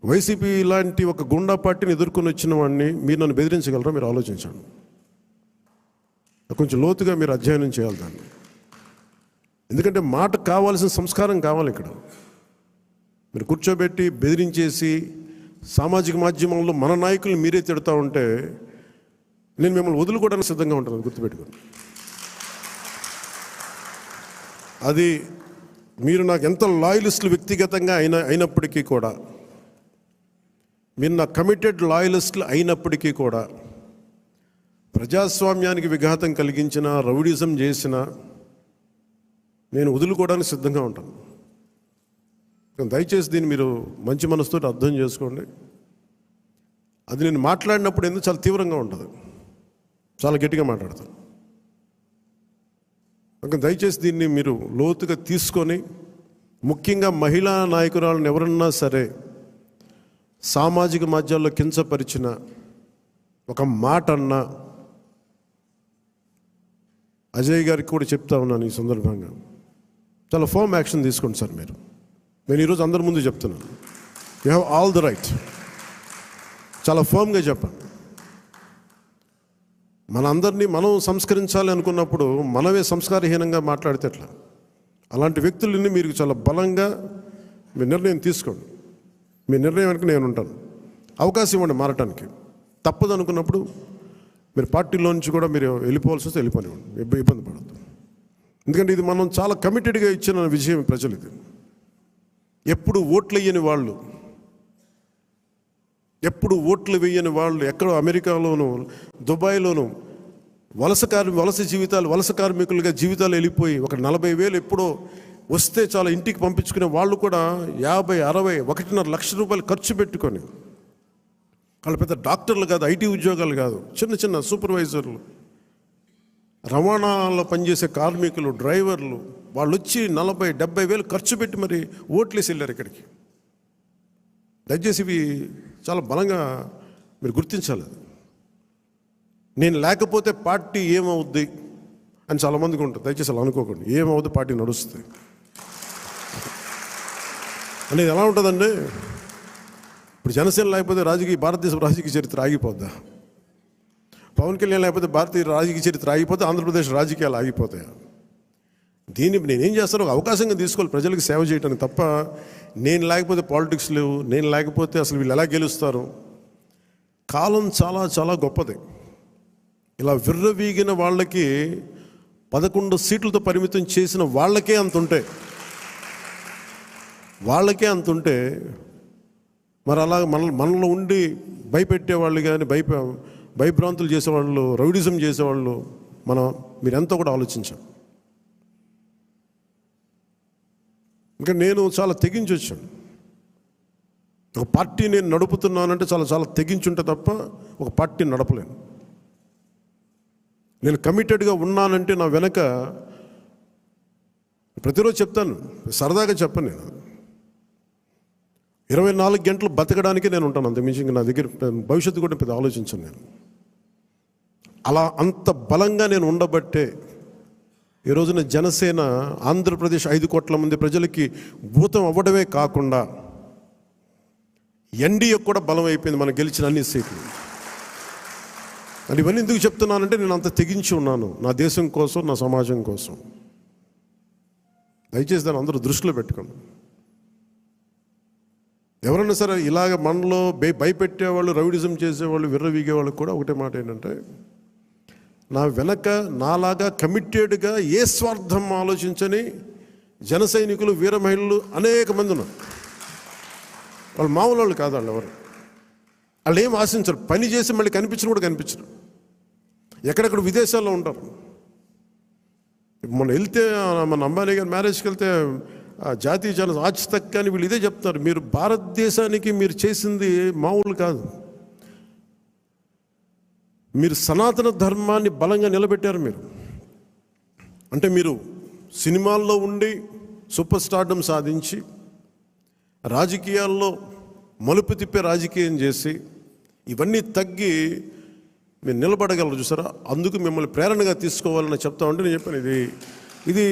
వైసీపీ లాంటి ఒక గుండా పార్టీని ఎదుర్కొని వచ్చిన వాడిని మీరు నన్ను బెదిరించగలరా? మీరు ఆలోచించండి. కొంచెం లోతుగా మీరు అధ్యయనం చేయాలి దాన్ని. ఎందుకంటే మాట కావాల్సిన సంస్కారం కావాలి. ఇక్కడ మీరు కూర్చోబెట్టి బెదిరించేసి సామాజిక మాధ్యమంలో మన నాయకులు మీరే తిడతా ఉంటే నేను మిమ్మల్ని వదులుకోవడానికి సిద్ధంగా ఉంటాను, గుర్తుపెట్టుకోండి. అది మీరు నాకు ఎంత లాయలిస్టులు వ్యక్తిగతంగా అయినప్పటికీ కూడా, మీరు నా కమిటెడ్ లాయలిస్టులు అయినప్పటికీ కూడా, ప్రజాస్వామ్యానికి విఘాతం కలిగించిన, రౌడిజం చేసిన నేను వదులుకోవడానికి సిద్ధంగా ఉంటాను. దయచేసి దీన్ని మీరు మంచి మనసుతో అర్థం చేసుకోండి. అది నేను మాట్లాడినప్పుడు ఎందుకు చాలా తీవ్రంగా ఉంటుంది, చాలా గట్టిగా మాట్లాడతాను. దయచేసి దీన్ని మీరు లోతుగా తీసుకొని, ముఖ్యంగా మహిళా నాయకురాలను ఎవరన్నా సరే సామాజిక మాధ్యమాల్లో కించపరిచిన ఒక మాట అన్నా, అజయ్ గారికి కూడా చెప్తా ఉన్నాను ఈ సందర్భంగా, చాలా ఫర్మ్ యాక్షన్ తీసుకోండి సార్. నేను ఈరోజు అందరి ముందు చెప్తున్నాను, you have all the right. చాలా ఫర్మ్గా చెప్పండి. మనందరినీ మనం సంస్కరించాలి అనుకున్నప్పుడు మనమే సంస్కారహీనంగా మాట్లాడితే ఎట్లా? అలాంటి వ్యక్తులని మీరు చాలా బలంగా మీ నిర్ణయం తీసుకోండి. మీ నిర్ణయం వెనక నేను ఉంటాను. అవకాశం ఇవ్వండి మారటానికి. తప్పదు అనుకున్నప్పుడు మీరు పార్టీలో నుంచి కూడా మీరు వెళ్ళిపోవాల్సి వస్తే వెళ్ళిపోనివ్వండి, ఇబ్బంది పడద్దు. ఎందుకంటే ఇది మనం చాలా కమిటెడ్గా ఇచ్చిన విజయం ప్రజలు. ఇది ఎప్పుడు ఓట్లు వేయని వాళ్ళు, ఎప్పుడు ఓట్లు వేయని వాళ్ళు ఎక్కడో అమెరికాలోనూ దుబాయ్లోనూ వలస కార్మికులుగా జీవితాలు వెళ్ళిపోయి ఒక 40,000 ఎప్పుడో వస్తే చాలా ఇంటికి పంపించుకునే వాళ్ళు కూడా 50, 60, 1.5 లక్ష రూపాయలు ఖర్చు పెట్టుకొని, వాళ్ళు పెద్ద డాక్టర్లు కాదు, ఐటీ ఉద్యోగాలు కాదు, చిన్న చిన్న సూపర్వైజర్లు, రవాణాలో పనిచేసే కార్మికులు, డ్రైవర్లు, వాళ్ళు వచ్చి 40, 70 వేలు ఖర్చు పెట్టి మరి ఓట్లేసి వెళ్ళారు ఇక్కడికి. దయచేసి ఇవి చాలా బలంగా మీరు గుర్తించాలి. నేను లేకపోతే పార్టీ ఏమవుద్ది అని చాలామందికి ఉంటుంది. దయచేసి అలా అనుకోకండి. ఏమవుద్ది, పార్టీ నడుస్తుంది అనేది ఎలా ఉంటుందండి? ఇప్పుడు జనసేన లేకపోతే భారతదేశ రాజకీయ చరిత్ర ఆగిపోద్దా? పవన్ కళ్యాణ్ లేకపోతే భారతీయ రాజకీయ చరిత్ర ఆగిపోతే ఆంధ్రప్రదేశ్ రాజకీయాలు ఆగిపోతాయి. దీన్ని నేనేం చేస్తాను, ఒక అవకాశంగా తీసుకోవాలి ప్రజలకు సేవ చేయడానికి తప్ప, నేను లేకపోతే పాలిటిక్స్ లేవు, నేను లేకపోతే అసలు వీళ్ళు ఎలా గెలుస్తారు. కాలం చాలా చాలా గొప్పది. ఇలా విర్రవీగిన వాళ్ళకి 11 సీట్లతో పరిమితం చేసిన వాళ్ళకే అంతుంటే మరి అలా మనలో ఉండి భయపెట్టేవాళ్ళు కానీ భయభ్రాంతులు చేసేవాళ్ళు, రౌడిజం చేసేవాళ్ళు మీరెంతో కూడా ఆలోచించాం. ఇంకా నేను చాలా తెగించి వచ్చాను. ఒక పార్టీ నేను నడుపుతున్నానంటే చాలా చాలా తెగించుంటే తప్ప ఒక పార్టీని నడపలేను. నేను కమిటెడ్గా ఉన్నానంటే నా వెనక ప్రతిరోజు చెప్తాను, సరదాగా చెప్పను. నేను 24 గంటలు బతకడానికి నేను ఉంటాను, అంతకుమించి ఇంకా నా దగ్గర భవిష్యత్తు కూడా పెద్ద ఆలోచించాను. నేను అలా అంత బలంగా నేను ఉండబట్టే ఈ రోజున జనసేన ఆంధ్రప్రదేశ్ 5 కోట్ల మంది ప్రజలకి భూతం అవ్వడమే కాకుండా ఎన్డీఏ కూడా బలం అయిపోయింది, మనం గెలిచిన అన్ని సీట్లు. అది ఇవన్నీ ఎందుకు చెప్తున్నానంటే నేను అంత తెగించి ఉన్నాను నా దేశం కోసం, నా సమాజం కోసం. దయచేసి దాన్ని అందరూ దృష్టిలో పెట్టుకోండి. ఎవరైనా సరే ఇలాగ మనలో భయపెట్టేవాళ్ళు, రౌడిజం చేసేవాళ్ళు, విర్రవీగేవాళ్ళు కూడా ఒకటే మాట ఏంటంటే, నా వెనక నాలాగా కమిటెడ్గా ఏ స్వార్థం ఆలోచించని జన సైనికులు, వీర మహిళలు అనేక మంది ఉన్నారు. వాళ్ళు మామూలు వాళ్ళు కాదు. వాళ్ళు ఎవరు, వాళ్ళు ఏం ఆశించరు. పని చేసి మళ్ళీ కనిపించరు కూడా కనిపించరు. ఎక్కడెక్కడ విదేశాల్లో ఉంటారు. మనం వెళ్తే మన అంబానీ గారి మ్యారేజ్కి వెళ్తే జాతీయ జన ఆజ్ తక్ అని వీళ్ళు ఇదే చెప్తున్నారు, మీరు భారతదేశానికి మీరు చేసింది మామూలు కాదు. మీరు సనాతన ధర్మాన్ని బలంగా నిలబెట్టారు. మీరు అంటే మీరు సినిమాల్లో ఉండి సూపర్ స్టార్డమ్ సాధించి రాజకీయాల్లో మలుపు తిప్పే రాజకీయం చేసి ఇవన్నీ తగ్గి మీరు నిలబడగలరు చూసారా. అందుకు మిమ్మల్ని ప్రేరణగా తీసుకోవాలని చెప్తా ఉంటే నేను చెప్పాను, ఇది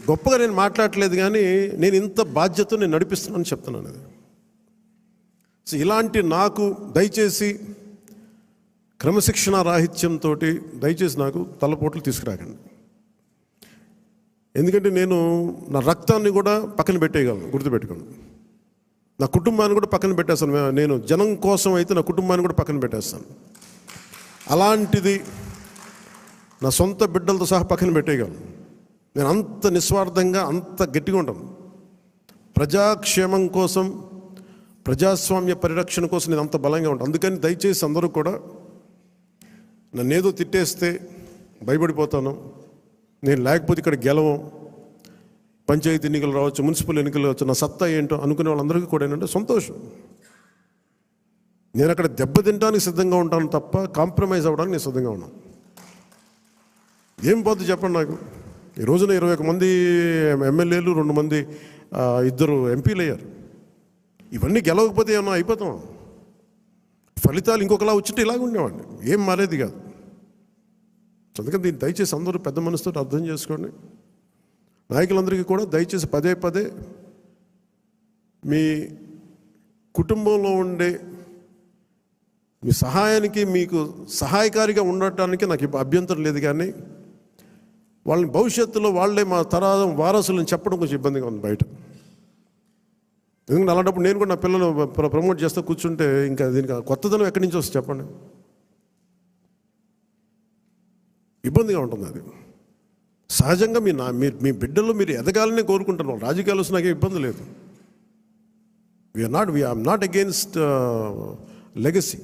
గొప్పగా నేను మాట్లాడట్లేదు, కానీ నేను ఇంత బాధ్యత నేను నడిపిస్తున్నానని చెప్తున్నాను. అది సో ఇలాంటి నాకు దయచేసి క్రమశిక్షణ రాహిత్యంతో దయచేసి నాకు తలపోట్లు తీసుకురాకండి. ఎందుకంటే నేను నా రక్తాన్ని కూడా పక్కన పెట్టేయగలను, గుర్తుపెట్టుకోండి. నా కుటుంబాన్ని కూడా పక్కన పెట్టేస్తాను. నేను జనం కోసం అయితే నా కుటుంబాన్ని కూడా పక్కన పెట్టేస్తాను. అలాంటిది నా సొంత బిడ్డలతో సహా పక్కన పెట్టేయగలను. నేను అంత నిస్వార్థంగా, అంత గట్టిగా ఉంటాను. ప్రజాక్షేమం కోసం, ప్రజాస్వామ్య పరిరక్షణ కోసం నేను అంత బలంగా ఉంటాను. అందుకని దయచేసి అందరూ కూడా నన్ను ఏదో తిట్టేస్తే భయపడిపోతాను, నేను లేకపోతే ఇక్కడ గెలవం, పంచాయతీ ఎన్నికలు రావచ్చు, మున్సిపల్ ఎన్నికలు రావచ్చు, నా సత్తా ఏంటో అనుకునే వాళ్ళందరికీ కూడా ఏంటంటే సంతోషం. నేను అక్కడ దెబ్బతింటానికి సిద్ధంగా ఉంటాను తప్ప కాంప్రమైజ్ అవ్వడానికి నేను సిద్ధంగా ఉన్నాను. ఏం పోతుంది చెప్పండి నాకు. ఈ రోజున 21 మంది ఎమ్మెల్యేలు, 2 మంది 2 ఎంపీలు అయ్యారు. ఇవన్నీ గెలవకపోతే ఏమన్నా అయిపోతాం. ఫలితాలు ఇంకొకలా వచ్చింటే ఇలాగ ఉండేవాడిని, ఏం మారేది కాదు. అందుకని దీన్ని దయచేసి అందరూ పెద్ద మనసుతో అర్థం చేసుకోండి. నాయకులందరికీ కూడా దయచేసి పదే పదే మీ కుటుంబంలో ఉండే మీ సహాయానికి, మీకు సహాయకారిగా ఉండటానికి నాకు అభ్యంతరం లేదు, కానీ వాళ్ళని భవిష్యత్తులో వాళ్ళే మా తరాదం వారసులను చెప్పడం కొంచెం ఇబ్బందిగా ఉంది బయట. ఎందుకంటే అలాంటప్పుడు నేను కూడా నా పిల్లలు ప్రమోట్ చేస్తూ కూర్చుంటే ఇంకా దీనికి కొత్తదనం ఎక్కడి నుంచి వస్తుంది చెప్పండి. ఇబ్బందిగా ఉంటుంది. అది సహజంగా మీ బిడ్డలు మీరు ఎదగాలని కోరుకుంటున్నారు. రాజకీయాలు వస్తే నాకే ఇబ్బంది లేదు. I'm not against legacy,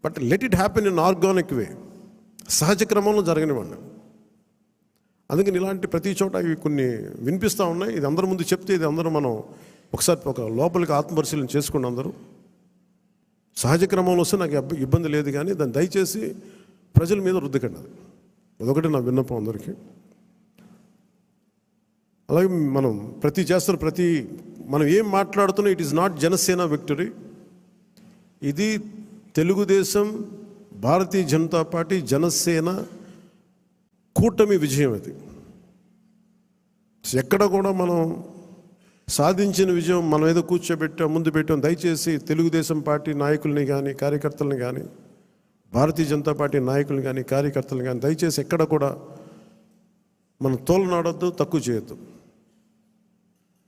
but let it happen in organic way, సహజ క్రమంలో జరగనివ్వండి. అందుకని ఇలాంటి ప్రతి చోట ఇవి కొన్ని వినిపిస్తూ ఉన్నాయి. ఇది అందరి ముందు చెప్తే ఇది అందరూ మనం ఒకసారి ఒక లోపలికి ఆత్మపరిశీలన చేసుకోండి. అందరూ సహజ క్రమంలో వస్తే నాకు ఇబ్బంది లేదు, కానీ దాన్ని దయచేసి ప్రజల మీద రుద్దకండి. అదొకటి నా విన్నపం అందరికీ. అలాగే మనం మనం ఏం మాట్లాడుతున్నాం, it is not Janasena victory. ఇది తెలుగుదేశం, భారతీయ జనతా పార్టీ, జనసేన కూటమి విజయం. అది ఎక్కడ కూడా మనం సాధించిన విజయం మనం ఏదో కూర్చోబెట్టాం, ముందు పెట్టాం. దయచేసి తెలుగుదేశం పార్టీ నాయకుల్ని కానీ, కార్యకర్తలను కానీ, భారతీయ జనతా పార్టీ నాయకులను కానీ, కార్యకర్తలను కానీ దయచేసి ఎక్కడ కూడా మనం తోలనాడొద్దు, తక్కువ చేయొద్దు.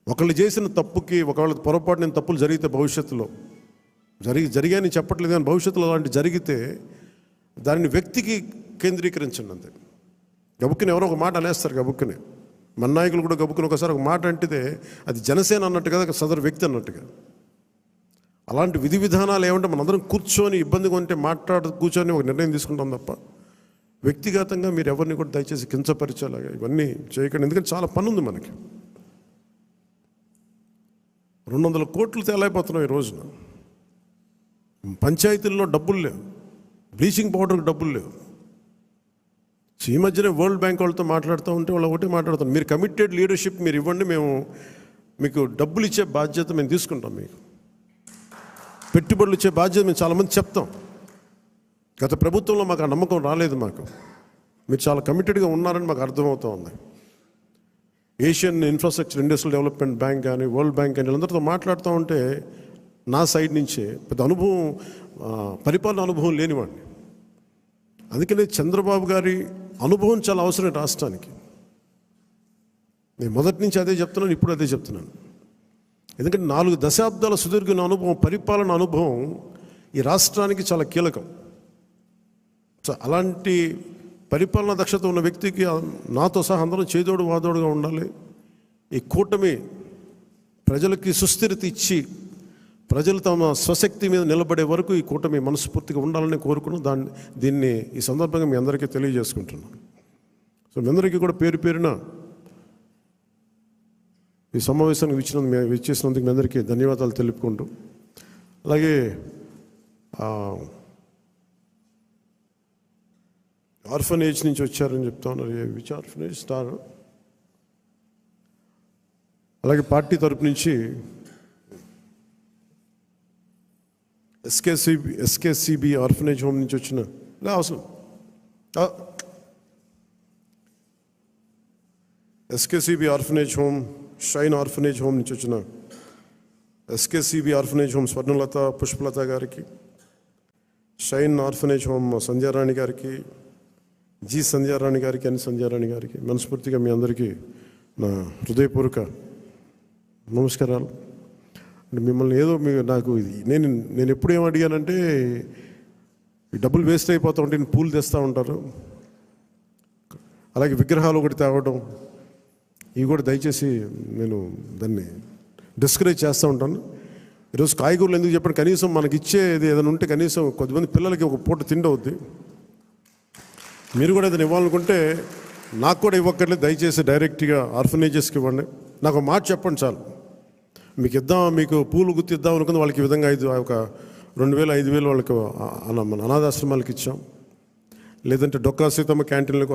ఒకళ్ళు చేసిన తప్పుకి, ఒకవేళ పొరపాటు నేను తప్పులు జరిగితే భవిష్యత్తులో జరిగాయని చెప్పట్లేదు, కానీ భవిష్యత్తులో అలాంటి జరిగితే దానిని వ్యక్తికి కేంద్రీకరించండి. అంతే. గబుక్కుని ఎవరో ఒక మాట అనేస్తారు. గబుక్కుని మన నాయకులు కూడా గబుక్కుని ఒకసారి ఒక మాట అంటితే అది జనసేన అన్నట్టు కదా, సదరు వ్యక్తి అన్నట్టుగా. అలాంటి విధి విధానాలు ఏమంటే మనందరం కూర్చొని ఇబ్బందిగా ఉంటే కూర్చొని ఒక నిర్ణయం తీసుకుంటాం తప్ప వ్యక్తిగతంగా మీరు ఎవరిని కూడా దయచేసి కించపరిచేలాగా ఇవన్నీ చేయకండి. ఎందుకంటే చాలా పని ఉంది మనకి. 200 కోట్లు తేలైపోతున్నాం ఈ రోజున. పంచాయతీల్లో డబ్బులు లేవు, బ్లీచింగ్ పౌడర్కి డబ్బులు లేవు. ఈ మధ్యనే వరల్డ్ బ్యాంక్ వాళ్ళతో మాట్లాడుతూ ఉంటే వాళ్ళు ఒకటే మాట్లాడుతాం, మీరు కమిటెడ్ లీడర్షిప్ మీరు ఇవ్వండి, మేము మీకు డబ్బులు ఇచ్చే బాధ్యత మేము తీసుకుంటాం, మీకు పెట్టుబడులు ఇచ్చే బాధ్యత మేము చాలామంది చెప్తాం. గత ప్రభుత్వంలో మాకు ఆ నమ్మకం రాలేదు. మీరు చాలా కమిటెడ్గా ఉన్నారని మాకు అర్థమవుతూ ఉంది. Asian infrastructure industrial development bank కానీ, వరల్డ్ బ్యాంక్ కానీ వీళ్ళందరితో మాట్లాడుతూ ఉంటే నా సైడ్ నుంచే పెద్ద అనుభవం, పరిపాలన అనుభవం లేనివాడిని. అందుకనే చంద్రబాబు గారి అనుభవం చాలా అవసరం రాష్ట్రానికి. నేను మొదటి నుంచి అదే చెప్తున్నాను, ఇప్పుడు అదే చెప్తున్నాను. ఎందుకంటే 4 దశాబ్దాల సుదీర్ఘ అనుభవం, పరిపాలన అనుభవం ఈ రాష్ట్రానికి చాలా కీలకం. సో అలాంటి పరిపాలనా దక్షత ఉన్న వ్యక్తికి నాతో సహా అందరం చేదోడు వాదోడుగా ఉండాలి. ఈ కూటమి ప్రజలకి సుస్థిరత ఇచ్చి ప్రజలు తమ స్వశక్తి మీద నిలబడే వరకు ఈ కూటమి మనస్ఫూర్తిగా ఉండాలని కోరుకున్నాం. దీన్ని ఈ సందర్భంగా మీ అందరికీ తెలియజేసుకుంటున్నాను. సో మీ అందరికీ కూడా పేరు పేరున ఈ సమావేశానికి విచ్చేసినందుకు మీ అందరికీ ధన్యవాదాలు తెలుపుకుంటూ, అలాగే ఆర్ఫనేజ్ నుంచి వచ్చారని చెప్తా ఉన్నారు. Which orphanage star? అలాగే పార్టీ తరపు నుంచి ఎస్కేసిబి ఆర్ఫనేజ్ హోమ్ నుంచి వచ్చిన అవసరం SKCB orphanage home, Shine orphanage home నుంచి వచ్చిన SKCB orphanage home Swarnalatha, Pushpalatha గారికి, షైన్ ఆర్ఫనేజ్ హోమ్ సంధ్యారాణి గారికి, జి సంధ్యారాణి గారికి, అని సంధ్యారాణి గారికి మనస్ఫూర్తిగా మీ అందరికీ నా హృదయపూర్వక నమస్కారాలు. అంటే మిమ్మల్ని ఏదో నాకు నేను ఎప్పుడు ఏం అడిగానంటే, ఈ డబ్బులు వేస్ట్ అయిపోతూ ఉంటే పూలు తెస్తూ ఉంటారు, అలాగే విగ్రహాలు ఒకటి తేవడం, ఇవి కూడా దయచేసి నేను దాన్ని డిస్కరేజ్ చేస్తూ ఉంటాను. ఈరోజు కాయగూరలు ఎందుకు చెప్పండి, కనీసం మనకి ఇచ్చేది ఏదైనా ఉంటే కనీసం కొద్దిమంది పిల్లలకి ఒక పూట తిండి అవుద్ది. మీరు కూడా ఏదైనా ఇవ్వాలనుకుంటే నాకు కూడా ఇవ్వక్కర్లేదు, దయచేసి డైరెక్ట్గా ఆర్ఫనేజెస్కి ఇవ్వండి. నాకు ఒక మాట చెప్పండి చాలు. మీకు పూలు గుర్తిద్దాం అనుకుంది వాళ్ళకి ఈ విధంగా ఒక 2000 5000 వాళ్ళకి అనాథాశ్రమాలకు ఇచ్చాం. లేదంటే డొక్కా సీతమ్మ క్యాంటీన్లకు,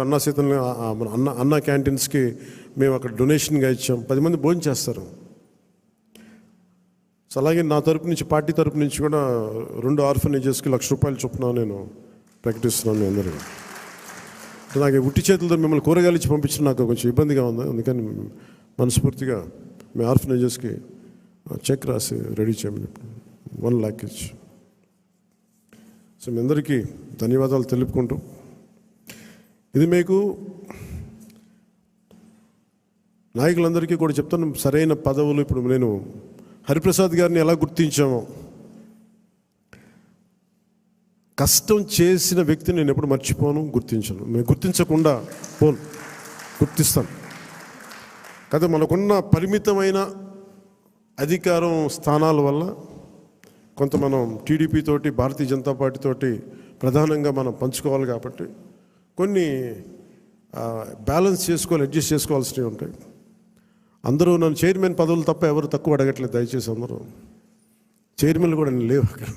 అన్న క్యాంటీన్స్కి మేము అక్కడ డొనేషన్గా ఇచ్చాం. 10 మంది భోజనం చేస్తారు. సో అలాగే నా తరపు నుంచి, పార్టీ తరపు నుంచి కూడా 2 ఆర్ఫనేజెస్కి ₹1,00,000 చొప్పున నేను ప్రకటిస్తున్నాను మీ అందరికీ. నాకు ఉట్టి చేతులతో మిమ్మల్ని కూరగాయలు ఇచ్చి పంపించడం నాకు కొంచెం ఇబ్బందిగా ఉంది. అందుకని మనస్ఫూర్తిగా మీ ఆర్ఫనేజెస్కి చెక్ రాసి రెడీ చేయమని 1 lakh ఇచ్చి. సో మీ అందరికీ ధన్యవాదాలు తెలుపుకుంటూ, ఇది మీకు నాయకులందరికీ కూడా చెప్తాను, సరైన పదవులు. ఇప్పుడు నేను హరిప్రసాద్ గారిని ఎలా గుర్తించామో, కష్టం చేసిన వ్యక్తిని నేను ఎప్పుడు మర్చిపోను, గుర్తించను. నేను గుర్తించకుండా గుర్తిస్తాను. కాదు, మనకున్న పరిమితమైన అధికారం స్థానాల వల్ల కొంత మనం టీడీపీ తోటి, భారతీయ జనతా పార్టీ తోటి ప్రధానంగా మనం పంచుకోవాలి కాబట్టి కొన్ని బ్యాలెన్స్ చేసుకోవాలి, అడ్జస్ట్ చేసుకోవాల్సినవి ఉంటాయి. అందరూ నన్ను చైర్మన్ పదవులు తప్ప ఎవరు తక్కువ అడగట్లేదు. దయచేసి అందరూ చైర్మన్లు కూడా నేను లేవు అక్కడ.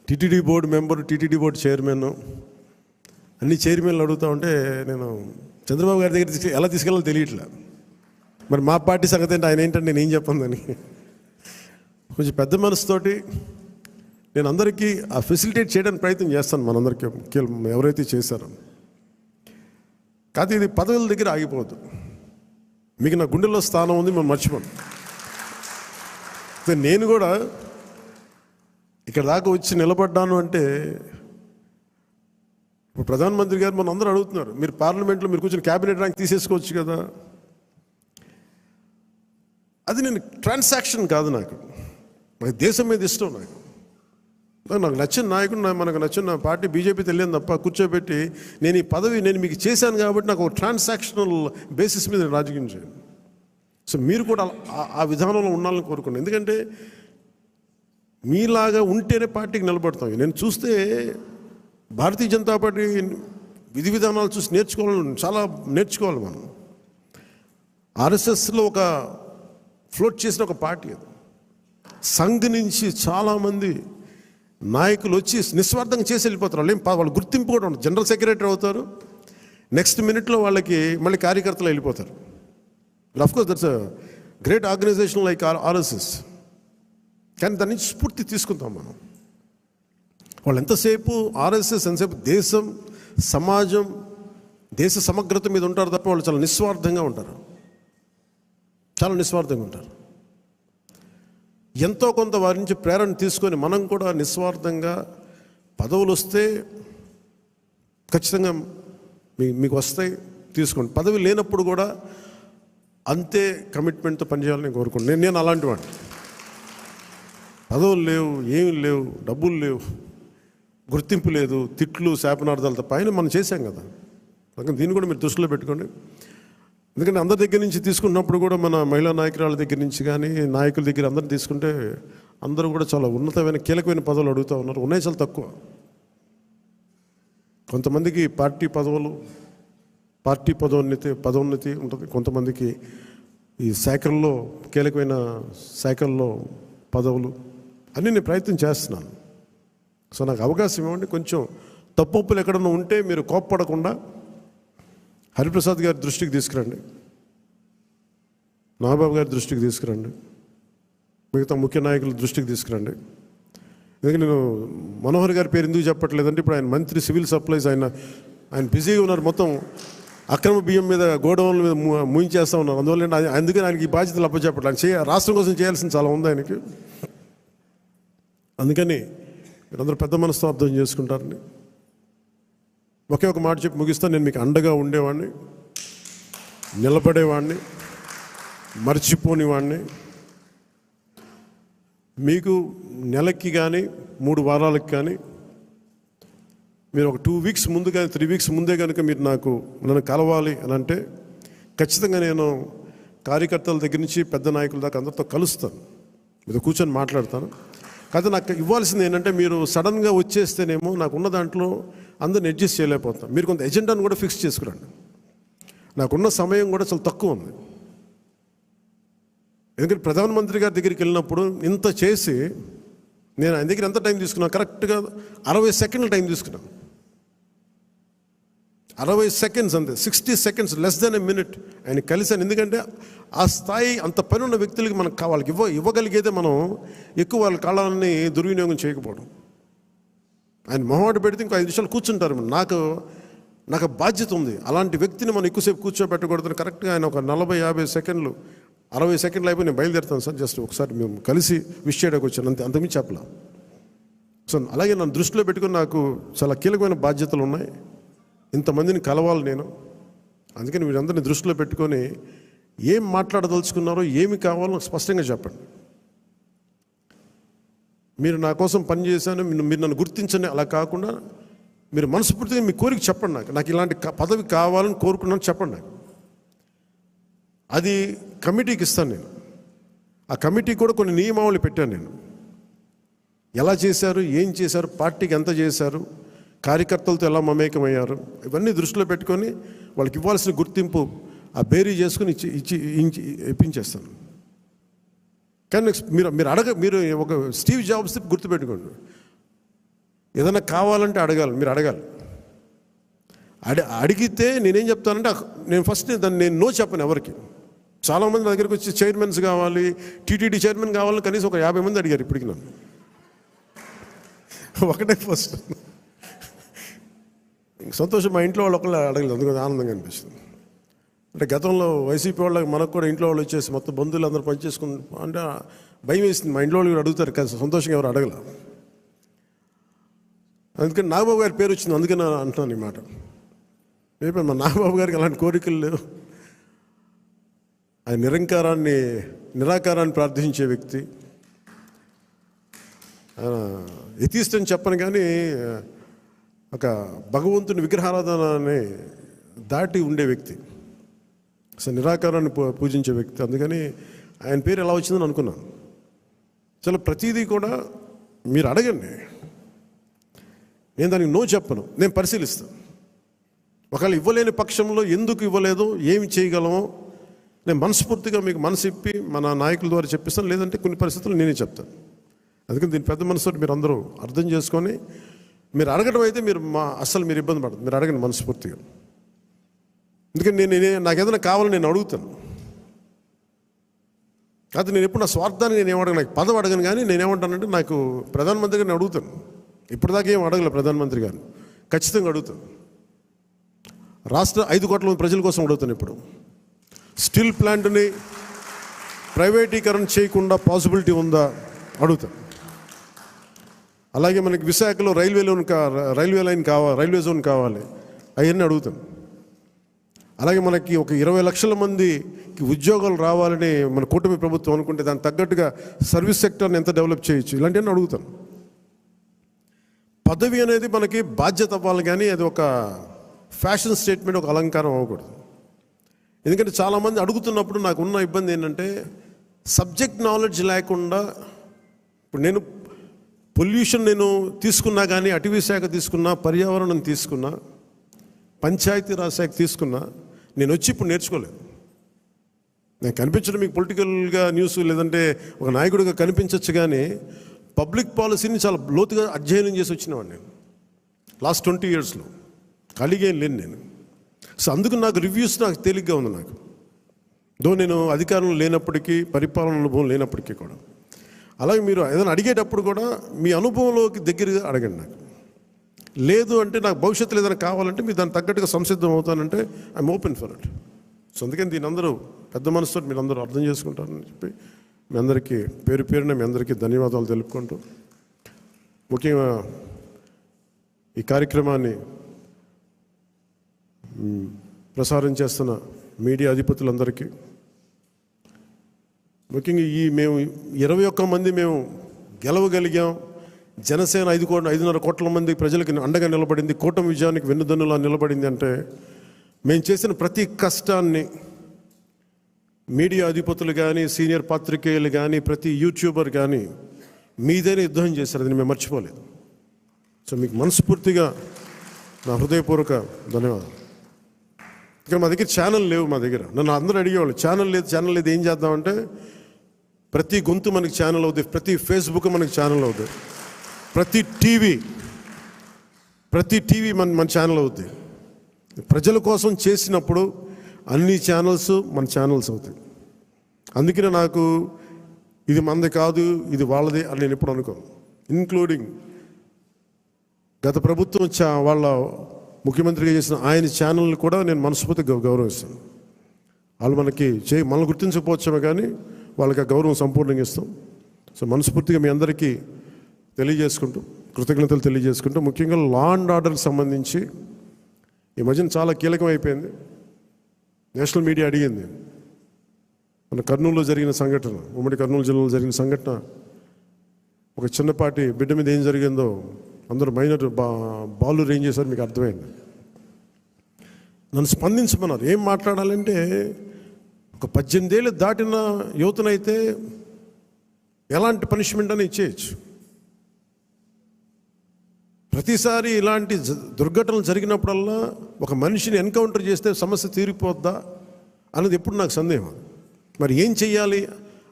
TTD board member, TTD board chairman, అన్ని చైర్మన్లు అడుగుతూ ఉంటే నేను చంద్రబాబు గారి దగ్గర ఎలా తీసుకెళ్ళాలో తెలియట్లే. మరి మా పార్టీ సంగతి ఏంటి, ఆయన ఏంటంటే నేను ఏం చెప్పందని కొంచెం పెద్ద మనసుతోటి నేను అందరికీ ఆ ఫెసిలిటేట్ చేయడానికి ప్రయత్నం చేస్తాను. మనందరికీ ఎవరైతే చేశారో. కాదు, ఇది పదవుల దగ్గర ఆగిపోవద్దు. మీకు నా గుండెల్లో స్థానం ఉంది, మనం మర్చిపోను. నేను కూడా ఇక్కడ దాకా వచ్చి నిలబడ్డాను అంటే, ఇప్పుడు ప్రధానమంత్రి గారు మన అందరూ అడుగుతున్నారు, మీరు పార్లమెంట్లో మీరు కూర్చొని క్యాబినెట్ ర్యాంక్ తీసేసుకోవచ్చు కదా. అది నేను ట్రాన్సాక్షన్ కాదు. నాకు దేశం మీద ఇష్టం. నాకు నచ్చిన నాయకుడు, మనకు నచ్చిన పార్టీ బీజేపీ తెలియదు తప్ప కూర్చోబెట్టి నేను ఈ పదవి నేను మీకు చేశాను కాబట్టి నాకు ఒక ట్రాన్సాక్షనల్ బేసిస్ మీద నేను రాజకీయం చేయను. సో మీరు కూడా ఆ విధానంలో ఉండాలని కోరుకున్నాను. ఎందుకంటే మీలాగా ఉంటేనే పార్టీకి నిలబడతాం. నేను చూస్తే భారతీయ జనతా పార్టీ విధి విధానాలు చూసి చాలా నేర్చుకోవాలి మనం. ఆర్ఎస్ఎస్లో ఒక ఫ్లోట్ చేసిన ఒక పార్టీ అది. సంఘ్ నుంచి చాలామంది నాయకులు వచ్చి నిస్వార్థంగా చేసి వెళ్ళిపోతారు. వాళ్ళు గుర్తింపు కూడా ఉండదు. జనరల్ సెక్రటరీ అవుతారు, నెక్స్ట్ మినిట్లో వాళ్ళకి మళ్ళీ కార్యకర్తలు వెళ్ళిపోతారు. Of course that's a great organisation like RSS. కానీ దాని నుంచి స్ఫూర్తి తీసుకుంటాం మనం. వాళ్ళు ఎంతసేపు ఆర్ఎస్ఎస్ ఎంతసేపు దేశం, సమాజం, దేశ సమగ్రత మీద ఉంటారు తప్ప వాళ్ళు చాలా నిస్వార్థంగా ఉంటారు. చాలా నిస్వార్థంగా ఉంటారు. ఎంతో కొంత వారి నుంచి ప్రేరణ తీసుకొని మనం కూడా నిస్వార్థంగా పదవులు వస్తే ఖచ్చితంగా మీకు వస్తాయి, తీసుకోండి. పదవి లేనప్పుడు కూడా అంతే కమిట్మెంట్తో పనిచేయాలని కోరుకుంటున్నాను. నేను అలాంటి వాడిని. పదవులు లేవు, ఏమి లేవు, డబ్బులు లేవు, గుర్తింపు లేదు, తిట్లు శాపనార్థాలు తప్ప ఆయన మనం చేశాం కదా. అందుకని దీన్ని కూడా మీరు దృష్టిలో పెట్టుకోండి. ఎందుకంటే అందరి దగ్గర నుంచి తీసుకున్నప్పుడు కూడా మన మహిళా నాయకురాల దగ్గర నుంచి కానీ నాయకుల దగ్గర అందరిని తీసుకుంటే అందరూ కూడా చాలా ఉన్నతమైన కీలకమైన పదవులు అడుగుతూ ఉన్నారు. ఉన్నాయి చాలా తక్కువ. కొంతమందికి పార్టీ పదోన్నతి ఉంటుంది, కొంతమందికి ఈ శాఖల్లో కీలకమైన శాఖల్లో పదవులు అన్నీ నేను ప్రయత్నం చేస్తున్నాను. సో నాకు అవకాశం ఇవ్వండి. కొంచెం తప్పులు ఎక్కడన్నా ఉంటే మీరు కోప్పడకుండా హరిప్రసాద్ గారి దృష్టికి తీసుకురండి, నాగబాబు గారి దృష్టికి తీసుకురండి, మిగతా ముఖ్య నాయకుల దృష్టికి తీసుకురండి. ఎందుకంటే నేను మనోహర్ గారి పేరు ఎందుకు చెప్పట్లేదంటే ఇప్పుడు ఆయన మంత్రి సివిల్ సప్లైస్, ఆయన బిజీగా ఉన్నారు. మొత్తం అక్రమ బియ్యం మీద గోడౌన్ల మీద ముయించేస్తూ ఉన్నారు. అందువల్ల అందుకని ఆయనకి ఈ బాధ్యతలు అప్పచెప్పట్లేదు. ఆయన రాష్ట్రం కోసం చేయాల్సిన చాలా ఉంది ఆయనకి. అందుకని మీరందరూ పెద్ద మనసుతో అర్థం చేసుకుంటారని ఒకే ఒక మాట చెప్పి ముగిస్తాను. నేను మీకు అండగా ఉండేవాడిని, నిలబడేవాడిని, మర్చిపోనివాడిని. మీకు నెలకి కానీ 3 వారాలకు కానీ మీరు ఒక 2 వీక్స్ ముందు కానీ 3 వీక్స్ ముందే కనుక మీరు నన్ను కలవాలి అని అంటే ఖచ్చితంగా నేను కార్యకర్తల దగ్గర నుంచి పెద్ద నాయకుల దాకా అందరితో కలుస్తాను, మీతో కూర్చొని మాట్లాడతాను. కాదు నాకు ఇవ్వాల్సింది ఏంటంటే మీరు సడన్గా వచ్చేస్తేనేమో నాకున్న దాంట్లో అందరిని అడ్జస్ట్ చేయలేకపోతాను. మీరు కొంత ఎజెండాను కూడా ఫిక్స్ చేసుకురండి. నాకున్న సమయం కూడా చాలా తక్కువ ఉంది. ఎందుకంటే ప్రధానమంత్రి గారి దగ్గరికి వెళ్ళినప్పుడు ఇంత చేసి నేను ఆయన దగ్గర ఎంత టైం తీసుకున్నాను, కరెక్ట్గా 60 సెకండ్ల టైం తీసుకున్నాను. 60 సెకండ్స్ అంతే, 60 seconds, less than a minute ఆయన కలిశాను. ఎందుకంటే ఆ స్థాయి అంత పని ఉన్న వ్యక్తులకి మనకు వాళ్ళకి ఇవ్వగలిగేదే మనం ఎక్కువ వాళ్ళ కాలాన్ని దుర్వినియోగం చేయకపోవడం. ఆయన మొహమాట పెడితే ఇంకో 5 నిమిషాలు కూర్చుంటారు. నాకు బాధ్యత ఉంది. అలాంటి వ్యక్తిని మనం ఎక్కువసేపు కూర్చోబెట్టకూడదు. కరెక్ట్గా ఆయన ఒక 40-50 సెకండ్లు 60 సెకండ్లు అయిపోయి నేను బయలుదేరుతాను సార్, జస్ట్ ఒకసారి మేము కలిసి విష్ చేయడానికి వచ్చాను, అంతమించి చెప్పలా. సో అలాగే నన్ను దృష్టిలో పెట్టుకుని నాకు చాలా కీలకమైన బాధ్యతలు ఉన్నాయి, ఇంతమందిని కలవాలి నేను. అందుకని మీరందరినీ దృష్టిలో పెట్టుకొని ఏం మాట్లాడదలుచుకున్నారో ఏమి కావాలో స్పష్టంగా చెప్పండి. మీరు నా కోసం పనిచేశాను, మీరు నన్ను గుర్తించండి అలా కాకుండా మీరు మనస్ఫూర్తిగా మీ కోరిక చెప్పండి. నాకు ఇలాంటి పదవి కావాలని కోరుకున్నాను చెప్పండి. అది కమిటీకి ఇస్తాను నేను. ఆ కమిటీ కూడా కొన్ని నియమావళి పెట్టాను నేను. ఎలా చేశారు, ఏం చేశారు, పార్టీకి ఎంత చేశారు, కార్యకర్తలతో ఎలా మమేకమయ్యారు, ఇవన్నీ దృష్టిలో పెట్టుకొని వాళ్ళకి ఇవ్వాల్సిన గుర్తింపు ఆ బేరీ చేసుకుని ఇప్పించేస్తాను. కానీ మీరు ఒక స్టీవ్ జాబ్స్ గుర్తుపెట్టుకోండి, ఏదైనా కావాలంటే మీరు అడగాలి. అడిగితే నేనేం చెప్తానంటే నేను ఫస్ట్ నేను నో చెప్పను ఎవరికి. చాలామంది నా దగ్గరికి వచ్చి చైర్మన్స్ కావాలి, టీటీడీ చైర్మన్ కావాలని కనీసం ఒక 50 మంది అడిగారు ఇప్పటికి నన్ను. ఒకటే ఫస్ట్ సంతోషం, మా ఇంట్లో వాళ్ళు ఒకళ్ళు అడగలేదు, అందుకని ఆనందంగా అనిపిస్తుంది. అంటే గతంలో వైసీపీ వాళ్ళకి మనకు కూడా ఇంట్లో వాళ్ళు వచ్చేసి మొత్తం బంధువులు అందరూ పనిచేసుకుని అంటే భయం వేసింది. మా ఇంట్లో వాళ్ళు అడుగుతారు కానీ సంతోషంగా ఎవరు అడగల. అందుకని నాగబాబు గారి పేరు వచ్చింది, అందుకని అంటున్నాను ఈ మాట. మా నాగబాబు గారికి అలాంటి కోరికలు లేవు. ఆయన నిరాకారాన్ని ప్రార్థించే వ్యక్తి. ఎథీస్ట్ అని చెప్పను కానీ ఒక భగవంతుని విగ్రహారాధనని దాటి ఉండే వ్యక్తి, అసలు నిరాకారాన్ని పూజించే వ్యక్తి. అందుకని ఆయన పేరు ఎలా వచ్చిందని అనుకున్నాను. చాలా ప్రతిదీ కూడా మీరు అడగండి, నేను దానికి నో చెప్పను, నేను పరిశీలిస్తాను. ఒకవేళ ఇవ్వలేని పక్షంలో ఎందుకు ఇవ్వలేదో, ఏమి చేయగలమో నేను మనస్ఫూర్తిగా మీకు మనసు ఇప్పి మన నాయకుల ద్వారా చెప్పిస్తాను. లేదంటే కొన్ని పరిస్థితులు నేనే చెప్తాను. అందుకని దీని పెద్ద మనసుతో మీరు అందరూ అర్థం చేసుకొని మీరు అడగడం అయితే అస్సలు మీరు ఇబ్బంది పడదు, మీరు అడగండి మనస్ఫూర్తిగా. ఎందుకంటే నాకు ఏదైనా కావాలని నేను అడుగుతాను. కాదు నేను ఎప్పుడు నా స్వార్థాన్ని నేను ఏమడగను, నాకు పదవి అడగను. కానీ నేనేమంటానంటే నాకు ప్రధానమంత్రి గారిని అడుగుతాను. ఇప్పటిదాకా ఏం అడగలే ప్రధానమంత్రి గారిని, ఖచ్చితంగా అడుగుతాను. రాష్ట్ర 5 కోట్ల మంది ప్రజల కోసం అడుగుతాను. ఇప్పుడు స్టీల్ ప్లాంట్ని ప్రైవేటీకరణ చేయకుండా పాసిబిలిటీ ఉందా అడుగుతాను. అలాగే మనకి విశాఖలో రైల్వే జోన్ కావాలి, అవన్నీ అడుగుతాను. అలాగే మనకి ఒక 20 లక్షల మందికి ఉద్యోగాలు రావాలని మన కూటమి ప్రభుత్వం అనుకుంటే దానికి తగ్గట్టుగా సర్వీస్ సెక్టర్ని ఎంత డెవలప్ చేయొచ్చు, ఇలాంటివన్నీ అడుగుతాను. పదవి అనేది మనకి బాధ్యత అవ్వాలి, కానీ అది ఒక ఫ్యాషన్ స్టేట్మెంట్, ఒక అలంకారం అవ్వకూడదు. ఎందుకంటే చాలామంది అడుగుతున్నప్పుడు నాకు ఉన్న ఇబ్బంది ఏంటంటే సబ్జెక్ట్ నాలెడ్జ్ లేకుండా, ఇప్పుడు నేను పొల్యూషన్ నేను తీసుకున్నా, కానీ అటవీ శాఖ తీసుకున్నా, పర్యావరణం తీసుకున్నా, పంచాయతీరాజ్ శాఖ తీసుకున్నా, నేను వచ్చి ఇప్పుడు నేర్చుకోలేదు. నేను కనిపించడం మీకు పొలిటికల్గా న్యూస్ లేదంటే ఒక నాయకుడిగా కనిపించవచ్చు, కానీ పబ్లిక్ పాలసీని చాలా లోతుగా అధ్యయనం చేసి వచ్చినవాడు నేను లాస్ట్ 20 yearsలో. ఖాళీగా ఏం లేను నేను. సో అందుకు నాకు రివ్యూస్ నాకు తేలిగ్గా ఉంది. నాకు నేను అధికారంలో లేనప్పటికీ, పరిపాలన అనుభవం లేనప్పటికీ కూడా. అలాగే మీరు ఏదైనా అడిగేటప్పుడు కూడా మీ అనుభవంలోకి దగ్గరగా అడగండి. నాకు లేదు అంటే, నాకు భవిష్యత్తులో ఏదైనా కావాలంటే మీరు దానికి తగ్గట్టుగా సంసిద్ధం అవుతానంటే I'm open for it. So అందుకని దీని అందరూ పెద్ద మనసుతో మీరు అందరూ అర్థం చేసుకుంటారని చెప్పి మీ అందరికీ పేరు పేరున మీ అందరికీ ధన్యవాదాలు తెలుపుకుంటూ, ముఖ్యంగా ఈ కార్యక్రమాన్ని ప్రసారం చేస్తున్న మీడియా అధిపతులందరికీ, ముఖ్యంగా మేము 21 మంది మేము గెలవగలిగాం. జనసేన 5.5 కోట్ల మంది ప్రజలకు అండగా నిలబడింది, కూటమి విజయానికి వెన్నుదన్నులా నిలబడింది అంటే మేము చేసిన ప్రతి కష్టాన్ని మీడియా అధిపతులు కానీ, సీనియర్ పాత్రికేయులు కానీ, ప్రతి యూట్యూబర్ కానీ మీదైనా యుద్ధం చేశారు. అది మేము మర్చిపోలేదు. సో మీకు మనస్ఫూర్తిగా నా హృదయపూర్వక ధన్యవాదాలు. ఇక్కడ మా దగ్గర ఛానల్ లేవు. మా దగ్గర నన్ను అందరూ అడిగేవాళ్ళు, ఛానల్ లేదు ఏం చేద్దామంటే, ప్రతి గొంతు మనకి ఛానల్ అవుతుంది, ప్రతి ఫేస్బుక్ మనకి ఛానల్ అవుతుంది, ప్రతి టీవీ మన ఛానల్ అవుతుంది. ప్రజల కోసం చేసినప్పుడు అన్ని ఛానల్స్ మన ఛానల్స్ అవుతాయి. అందుకనే నాకు ఇది మనది కాదు, ఇది వాళ్ళది అని నేను ఎప్పుడు అనుకోను. ఇంక్లూడింగ్ గత ప్రభుత్వం వాళ్ళ ముఖ్యమంత్రిగా చేసిన ఆయన ఛానల్ని కూడా నేను మనస్ఫూర్తిగా గౌరవిస్తాను. వాళ్ళు మనల్ని గుర్తించకపోవచ్చామే, కానీ వాళ్ళకి ఆ గౌరవం సంపూర్ణంగా ఇస్తాం. సో మనస్ఫూర్తిగా మీ అందరికీ తెలియజేసుకుంటూ, కృతజ్ఞతలు తెలియజేసుకుంటూ, ముఖ్యంగా లా అండ్ ఆర్డర్కి సంబంధించి ఈ మధ్యన చాలా కీలకం అయిపోయింది. నేషనల్ మీడియా అడిగింది, మన కర్నూలులో జరిగిన సంఘటన, ఉమ్మడి కర్నూలు జిల్లాలో జరిగిన సంఘటన, ఒక చిన్నపాటి బిడ్డ మీద ఏం జరిగిందో అందరూ మైనర్ బాలు ఏం చేశారు మీకు అర్థమైంది. నన్ను స్పందించమన్నారు. ఏం మాట్లాడాలంటే, ఒక 18 ఏళ్ళు దాటిన యువతనైతే ఎలాంటి పనిష్మెంట్ అని ఇచ్చేయచ్చు. ప్రతిసారి ఇలాంటి దుర్ఘటనలు జరిగినప్పుడల్లా ఒక మనిషిని ఎన్కౌంటర్ చేస్తే సమస్య తీరిపోద్దా అనేది ఎప్పుడు నాకు సందేహం. మరి ఏం చెయ్యాలి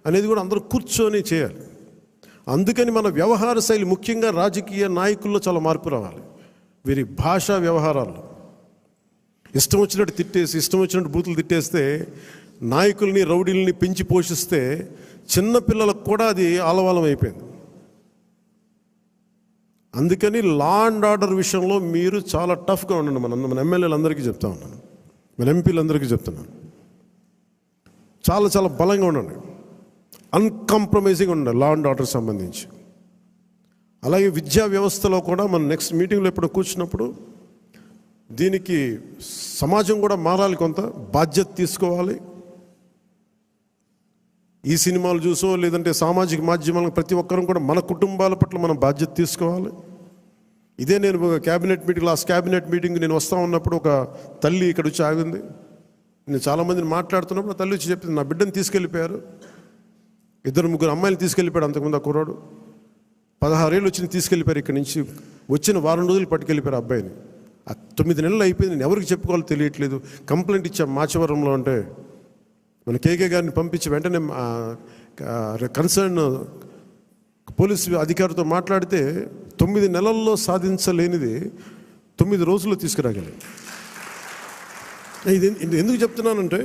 అనేది కూడా అందరూ కూర్చొని చేయాలి. అందుకని మన వ్యవహార శైలి, ముఖ్యంగా రాజకీయ నాయకుల్లో చాలా మార్పు రావాలి. వీరి భాషా వ్యవహారాల్లో ఇష్టం వచ్చినట్టు తిట్టేసి, ఇష్టం వచ్చినట్టు బూతులు తిట్టేస్తే, నాయకుల్ని రౌడీల్ని పెంచి పోషిస్తే చిన్నపిల్లలకు కూడా అది ఆలవాలం అయిపోయింది. అందుకని లా అండ్ ఆర్డర్ విషయంలో మీరు చాలా టఫ్గా ఉండండి. మన ఎమ్మెల్యేలందరికీ చెప్తా ఉన్నాను, మన ఎంపీలందరికీ చెప్తున్నాను, చాలా చాలా బలంగా ఉండండి, అన్కాంప్రమైజింగ్ ఉండండి లా అండ్ ఆర్డర్ సంబంధించి. అలాగే విద్యా వ్యవస్థలో కూడా మనం నెక్స్ట్ మీటింగ్లో ఎప్పుడు కూర్చున్నప్పుడు దీనికి సమాజం కూడా మారాలి, కొంత బాధ్యత తీసుకోవాలి. ఈ సినిమాలు చూసో లేదంటే సామాజిక మాధ్యమాలకు ప్రతి ఒక్కరం కూడా మన కుటుంబాల పట్ల మనం బాధ్యత తీసుకోవాలి. ఇదే నేను లాస్ట్ క్యాబినెట్ మీటింగ్ నేను వస్తూ ఉన్నప్పుడు ఒక తల్లి ఇక్కడ వచ్చి ఆగింది. నేను చాలామందిని మాట్లాడుతున్నప్పుడు తల్లి వచ్చి చెప్పింది, నా బిడ్డను తీసుకెళ్ళిపోయారు, 2-3 అమ్మాయిలు తీసుకెళ్ళిపోయాడు. అంతకుముందు ఆ కుర్రాడు 16 ఏళ్ళు వచ్చి తీసుకెళ్ళిపోయారు. ఇక్కడి నుంచి వచ్చిన 1 వారం రోజులు పట్టుకెళ్ళిపోయారు అబ్బాయిని. 9 నెలలు అయిపోయింది, నేను ఎవరికి చెప్పుకోవాలో తెలియట్లేదు. కంప్లైంట్ ఇచ్చాం మాచవరంలో. అంటే మన కేకే గారిని పంపించి వెంటనే కన్సర్న్ పోలీసు అధికారితో మాట్లాడితే 9 నెలల్లో సాధించలేనిది 9 రోజుల్లో తీసుకురాగలిగాం. ఇది ఎందుకు చెప్తున్నానంటే,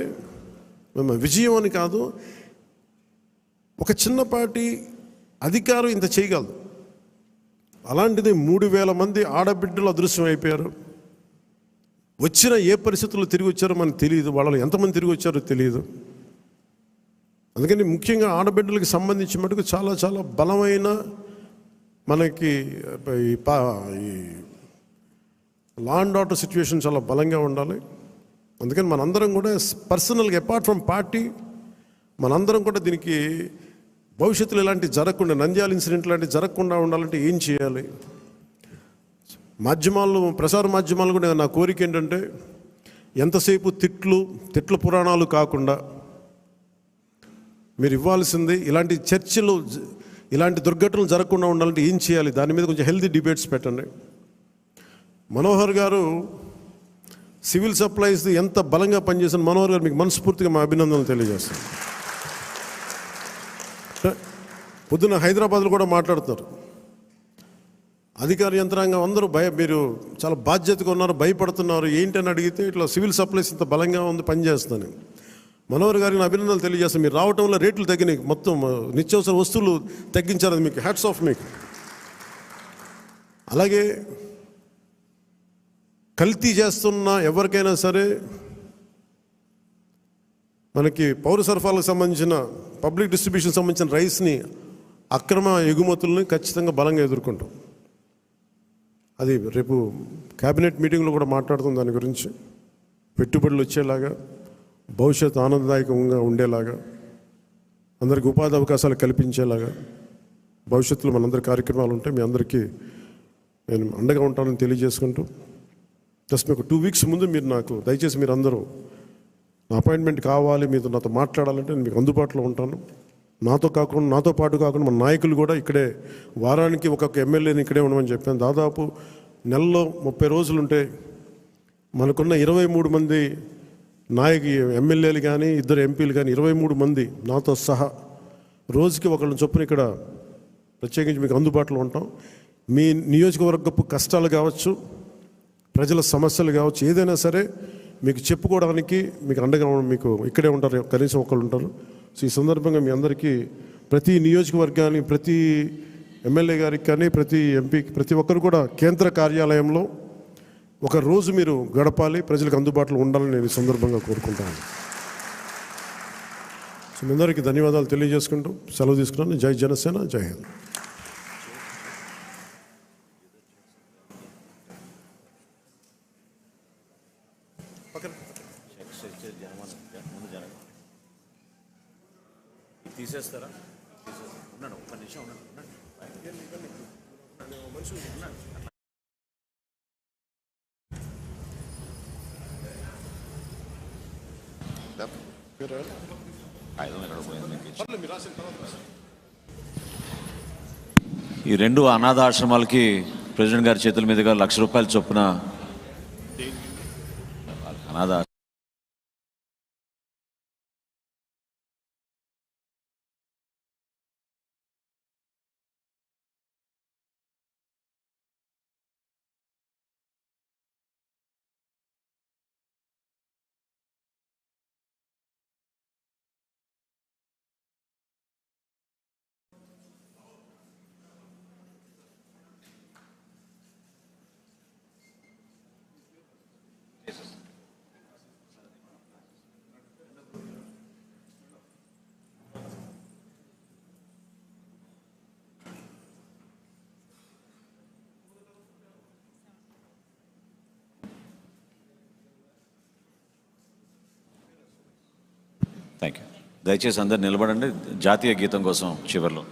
విజయం అని కాదు, ఒక చిన్నపాటి అధికారం ఇంత చేయగలదు. అలాంటిది 3000 మంది ఆడబిడ్డలు అదృశ్యం అయిపోయారు. వచ్చిన ఏ పరిస్థితుల్లో తిరిగి వచ్చారో మనకు తెలియదు, వాళ్ళు ఎంతమంది తిరిగి వచ్చారో తెలియదు. అందుకని ముఖ్యంగా ఆడబిడ్డలకి సంబంధించి మటుకు చాలా చాలా బలమైన మనకి ఈ లా అండ్ ఆర్డర్ సిచ్యువేషన్ చాలా బలంగా ఉండాలి. అందుకని మనందరం కూడా పర్సనల్గా, అపార్ట్ ఫ్రమ్ పార్టీ, మనందరం కూడా దీనికి భవిష్యత్తులో ఇలాంటివి జరగకుండా, నంద్యాల ఇన్సిడెంట్ లాంటివి జరగకుండా ఉండాలంటే ఏం చేయాలి? మాధ్యమాల్లో, ప్రసార మాధ్యమాలు కూడా నా కోరిక ఏంటంటే ఎంతసేపు తిట్ల పురాణాలు కాకుండా మీరు ఇవ్వాల్సింది ఇలాంటి చర్చలు, ఇలాంటి దుర్ఘటనలు జరగకుండా ఉండాలంటే ఏం చేయాలి, దాని మీద కొంచెం హెల్తీ డిబేట్స్ పెట్టండి. మనోహర్ గారు సివిల్ సప్లైస్ ఎంత బలంగా పనిచేసిన మనోహర్ గారు మీకు మనస్ఫూర్తిగా మా అభినందనలు తెలియజేస్తాను. పొద్దున్న హైదరాబాద్లో కూడా మాట్లాడుతున్నారు, అధికార యంత్రాంగం అందరూ మీరు చాలా బాధ్యతగా ఉన్నారు, భయపడుతున్నారు ఏంటని అడిగితే ఇట్లా సివిల్ సప్లైస్ ఇంత బలంగా ఉంది, పనిచేస్తాను. మనోహర్ గారికి అభినందనలు తెలియజేస్తాను. మీరు రావటం వల్ల రేట్లు తగ్గినాయి, మొత్తం నిత్యావసర వస్తువులు తగ్గించారు, మీకు హ్యాట్స్ ఆఫ్ మీకు. అలాగే కల్తీ చేస్తున్న ఎవరికైనా సరే మనకి పౌర సరఫరాలకు సంబంధించిన పబ్లిక్ డిస్ట్రిబ్యూషన్ సంబంధించిన రైస్ని అక్రమ ఎగుమతుల్ని ఖచ్చితంగా బలంగా ఎదుర్కొంటాం. అది రేపు క్యాబినెట్ మీటింగ్లో కూడా మాట్లాడుతాం దాని గురించి. పెట్టుబడులు వచ్చేలాగా, భవిష్యత్తు ఆనందదాయకంగా ఉండేలాగా, అందరికి ఉపాధి అవకాశాలు కల్పించేలాగా భవిష్యత్తులో మనందరి కార్యక్రమాలు ఉంటాయి. మీ అందరికీ నేను అండగా ఉంటానని తెలియజేసుకుంటూ, జస్ట్ మీకు 2 వీక్స్ ముందు మీరు నాకు దయచేసి మీరు అందరూ నా అపాయింట్మెంట్ కావాలి, మీతో నాతో మాట్లాడాలంటే నేను మీకు అందుబాటులో ఉంటాను. నాతో పాటు కాకుండా మన నాయకులు కూడా ఇక్కడే వారానికి ఒక్కొక్క ఎమ్మెల్యేని ఇక్కడే ఉండమని చెప్పాను. దాదాపు నెలలో 30 రోజులు ఉంటే మనకున్న 23 మంది ఎమ్మెల్యేలు కానీ 2 ఎంపీలు కానీ 23 మంది నాతో సహా రోజుకి ఒకళ్ళని చొప్పున ఇక్కడ ప్రత్యేకించి మీకు అందుబాటులో ఉంటాం. మీ నియోజకవర్గపు కష్టాలు కావచ్చు, ప్రజల సమస్యలు కావచ్చు, ఏదైనా సరే మీకు చెప్పుకోవడానికి మీకు అండగా మీకు ఇక్కడే ఉంటారు, కనీసం ఒకళ్ళు ఉంటారు. సో ఈ సందర్భంగా మీ అందరికీ ప్రతి నియోజకవర్గానికి, ప్రతి ఎమ్మెల్యే గారికి కానీ, ప్రతి ఎంపీకి, ప్రతి ఒక్కరు కూడా కేంద్ర కార్యాలయంలో ఒక రోజు మీరు గడపాలి, ప్రజలకు అందుబాటులో ఉండాలని నేను ఈ సందర్భంగా కోరుకుంటాను. సో మీ అందరికీ ధన్యవాదాలు తెలియజేసుకుంటూ సెలవు తీసుకున్నాను. జై జనసేన, జై హింద్. తీసేస్తారా? ఉన్నాడు, ఒక్క నిమిషం ఉన్నాడు. ఈ 2 అనాథ ఆశ్రమాలకి ప్రెసిడెంట్ గారి చేతుల మీదుగా ₹1,00,000 చొప్పున అనాథ థ్యాంక్ యూ. దయచేసి అందరు నిలబడండి జాతీయ గీతం కోసం చివరిలో.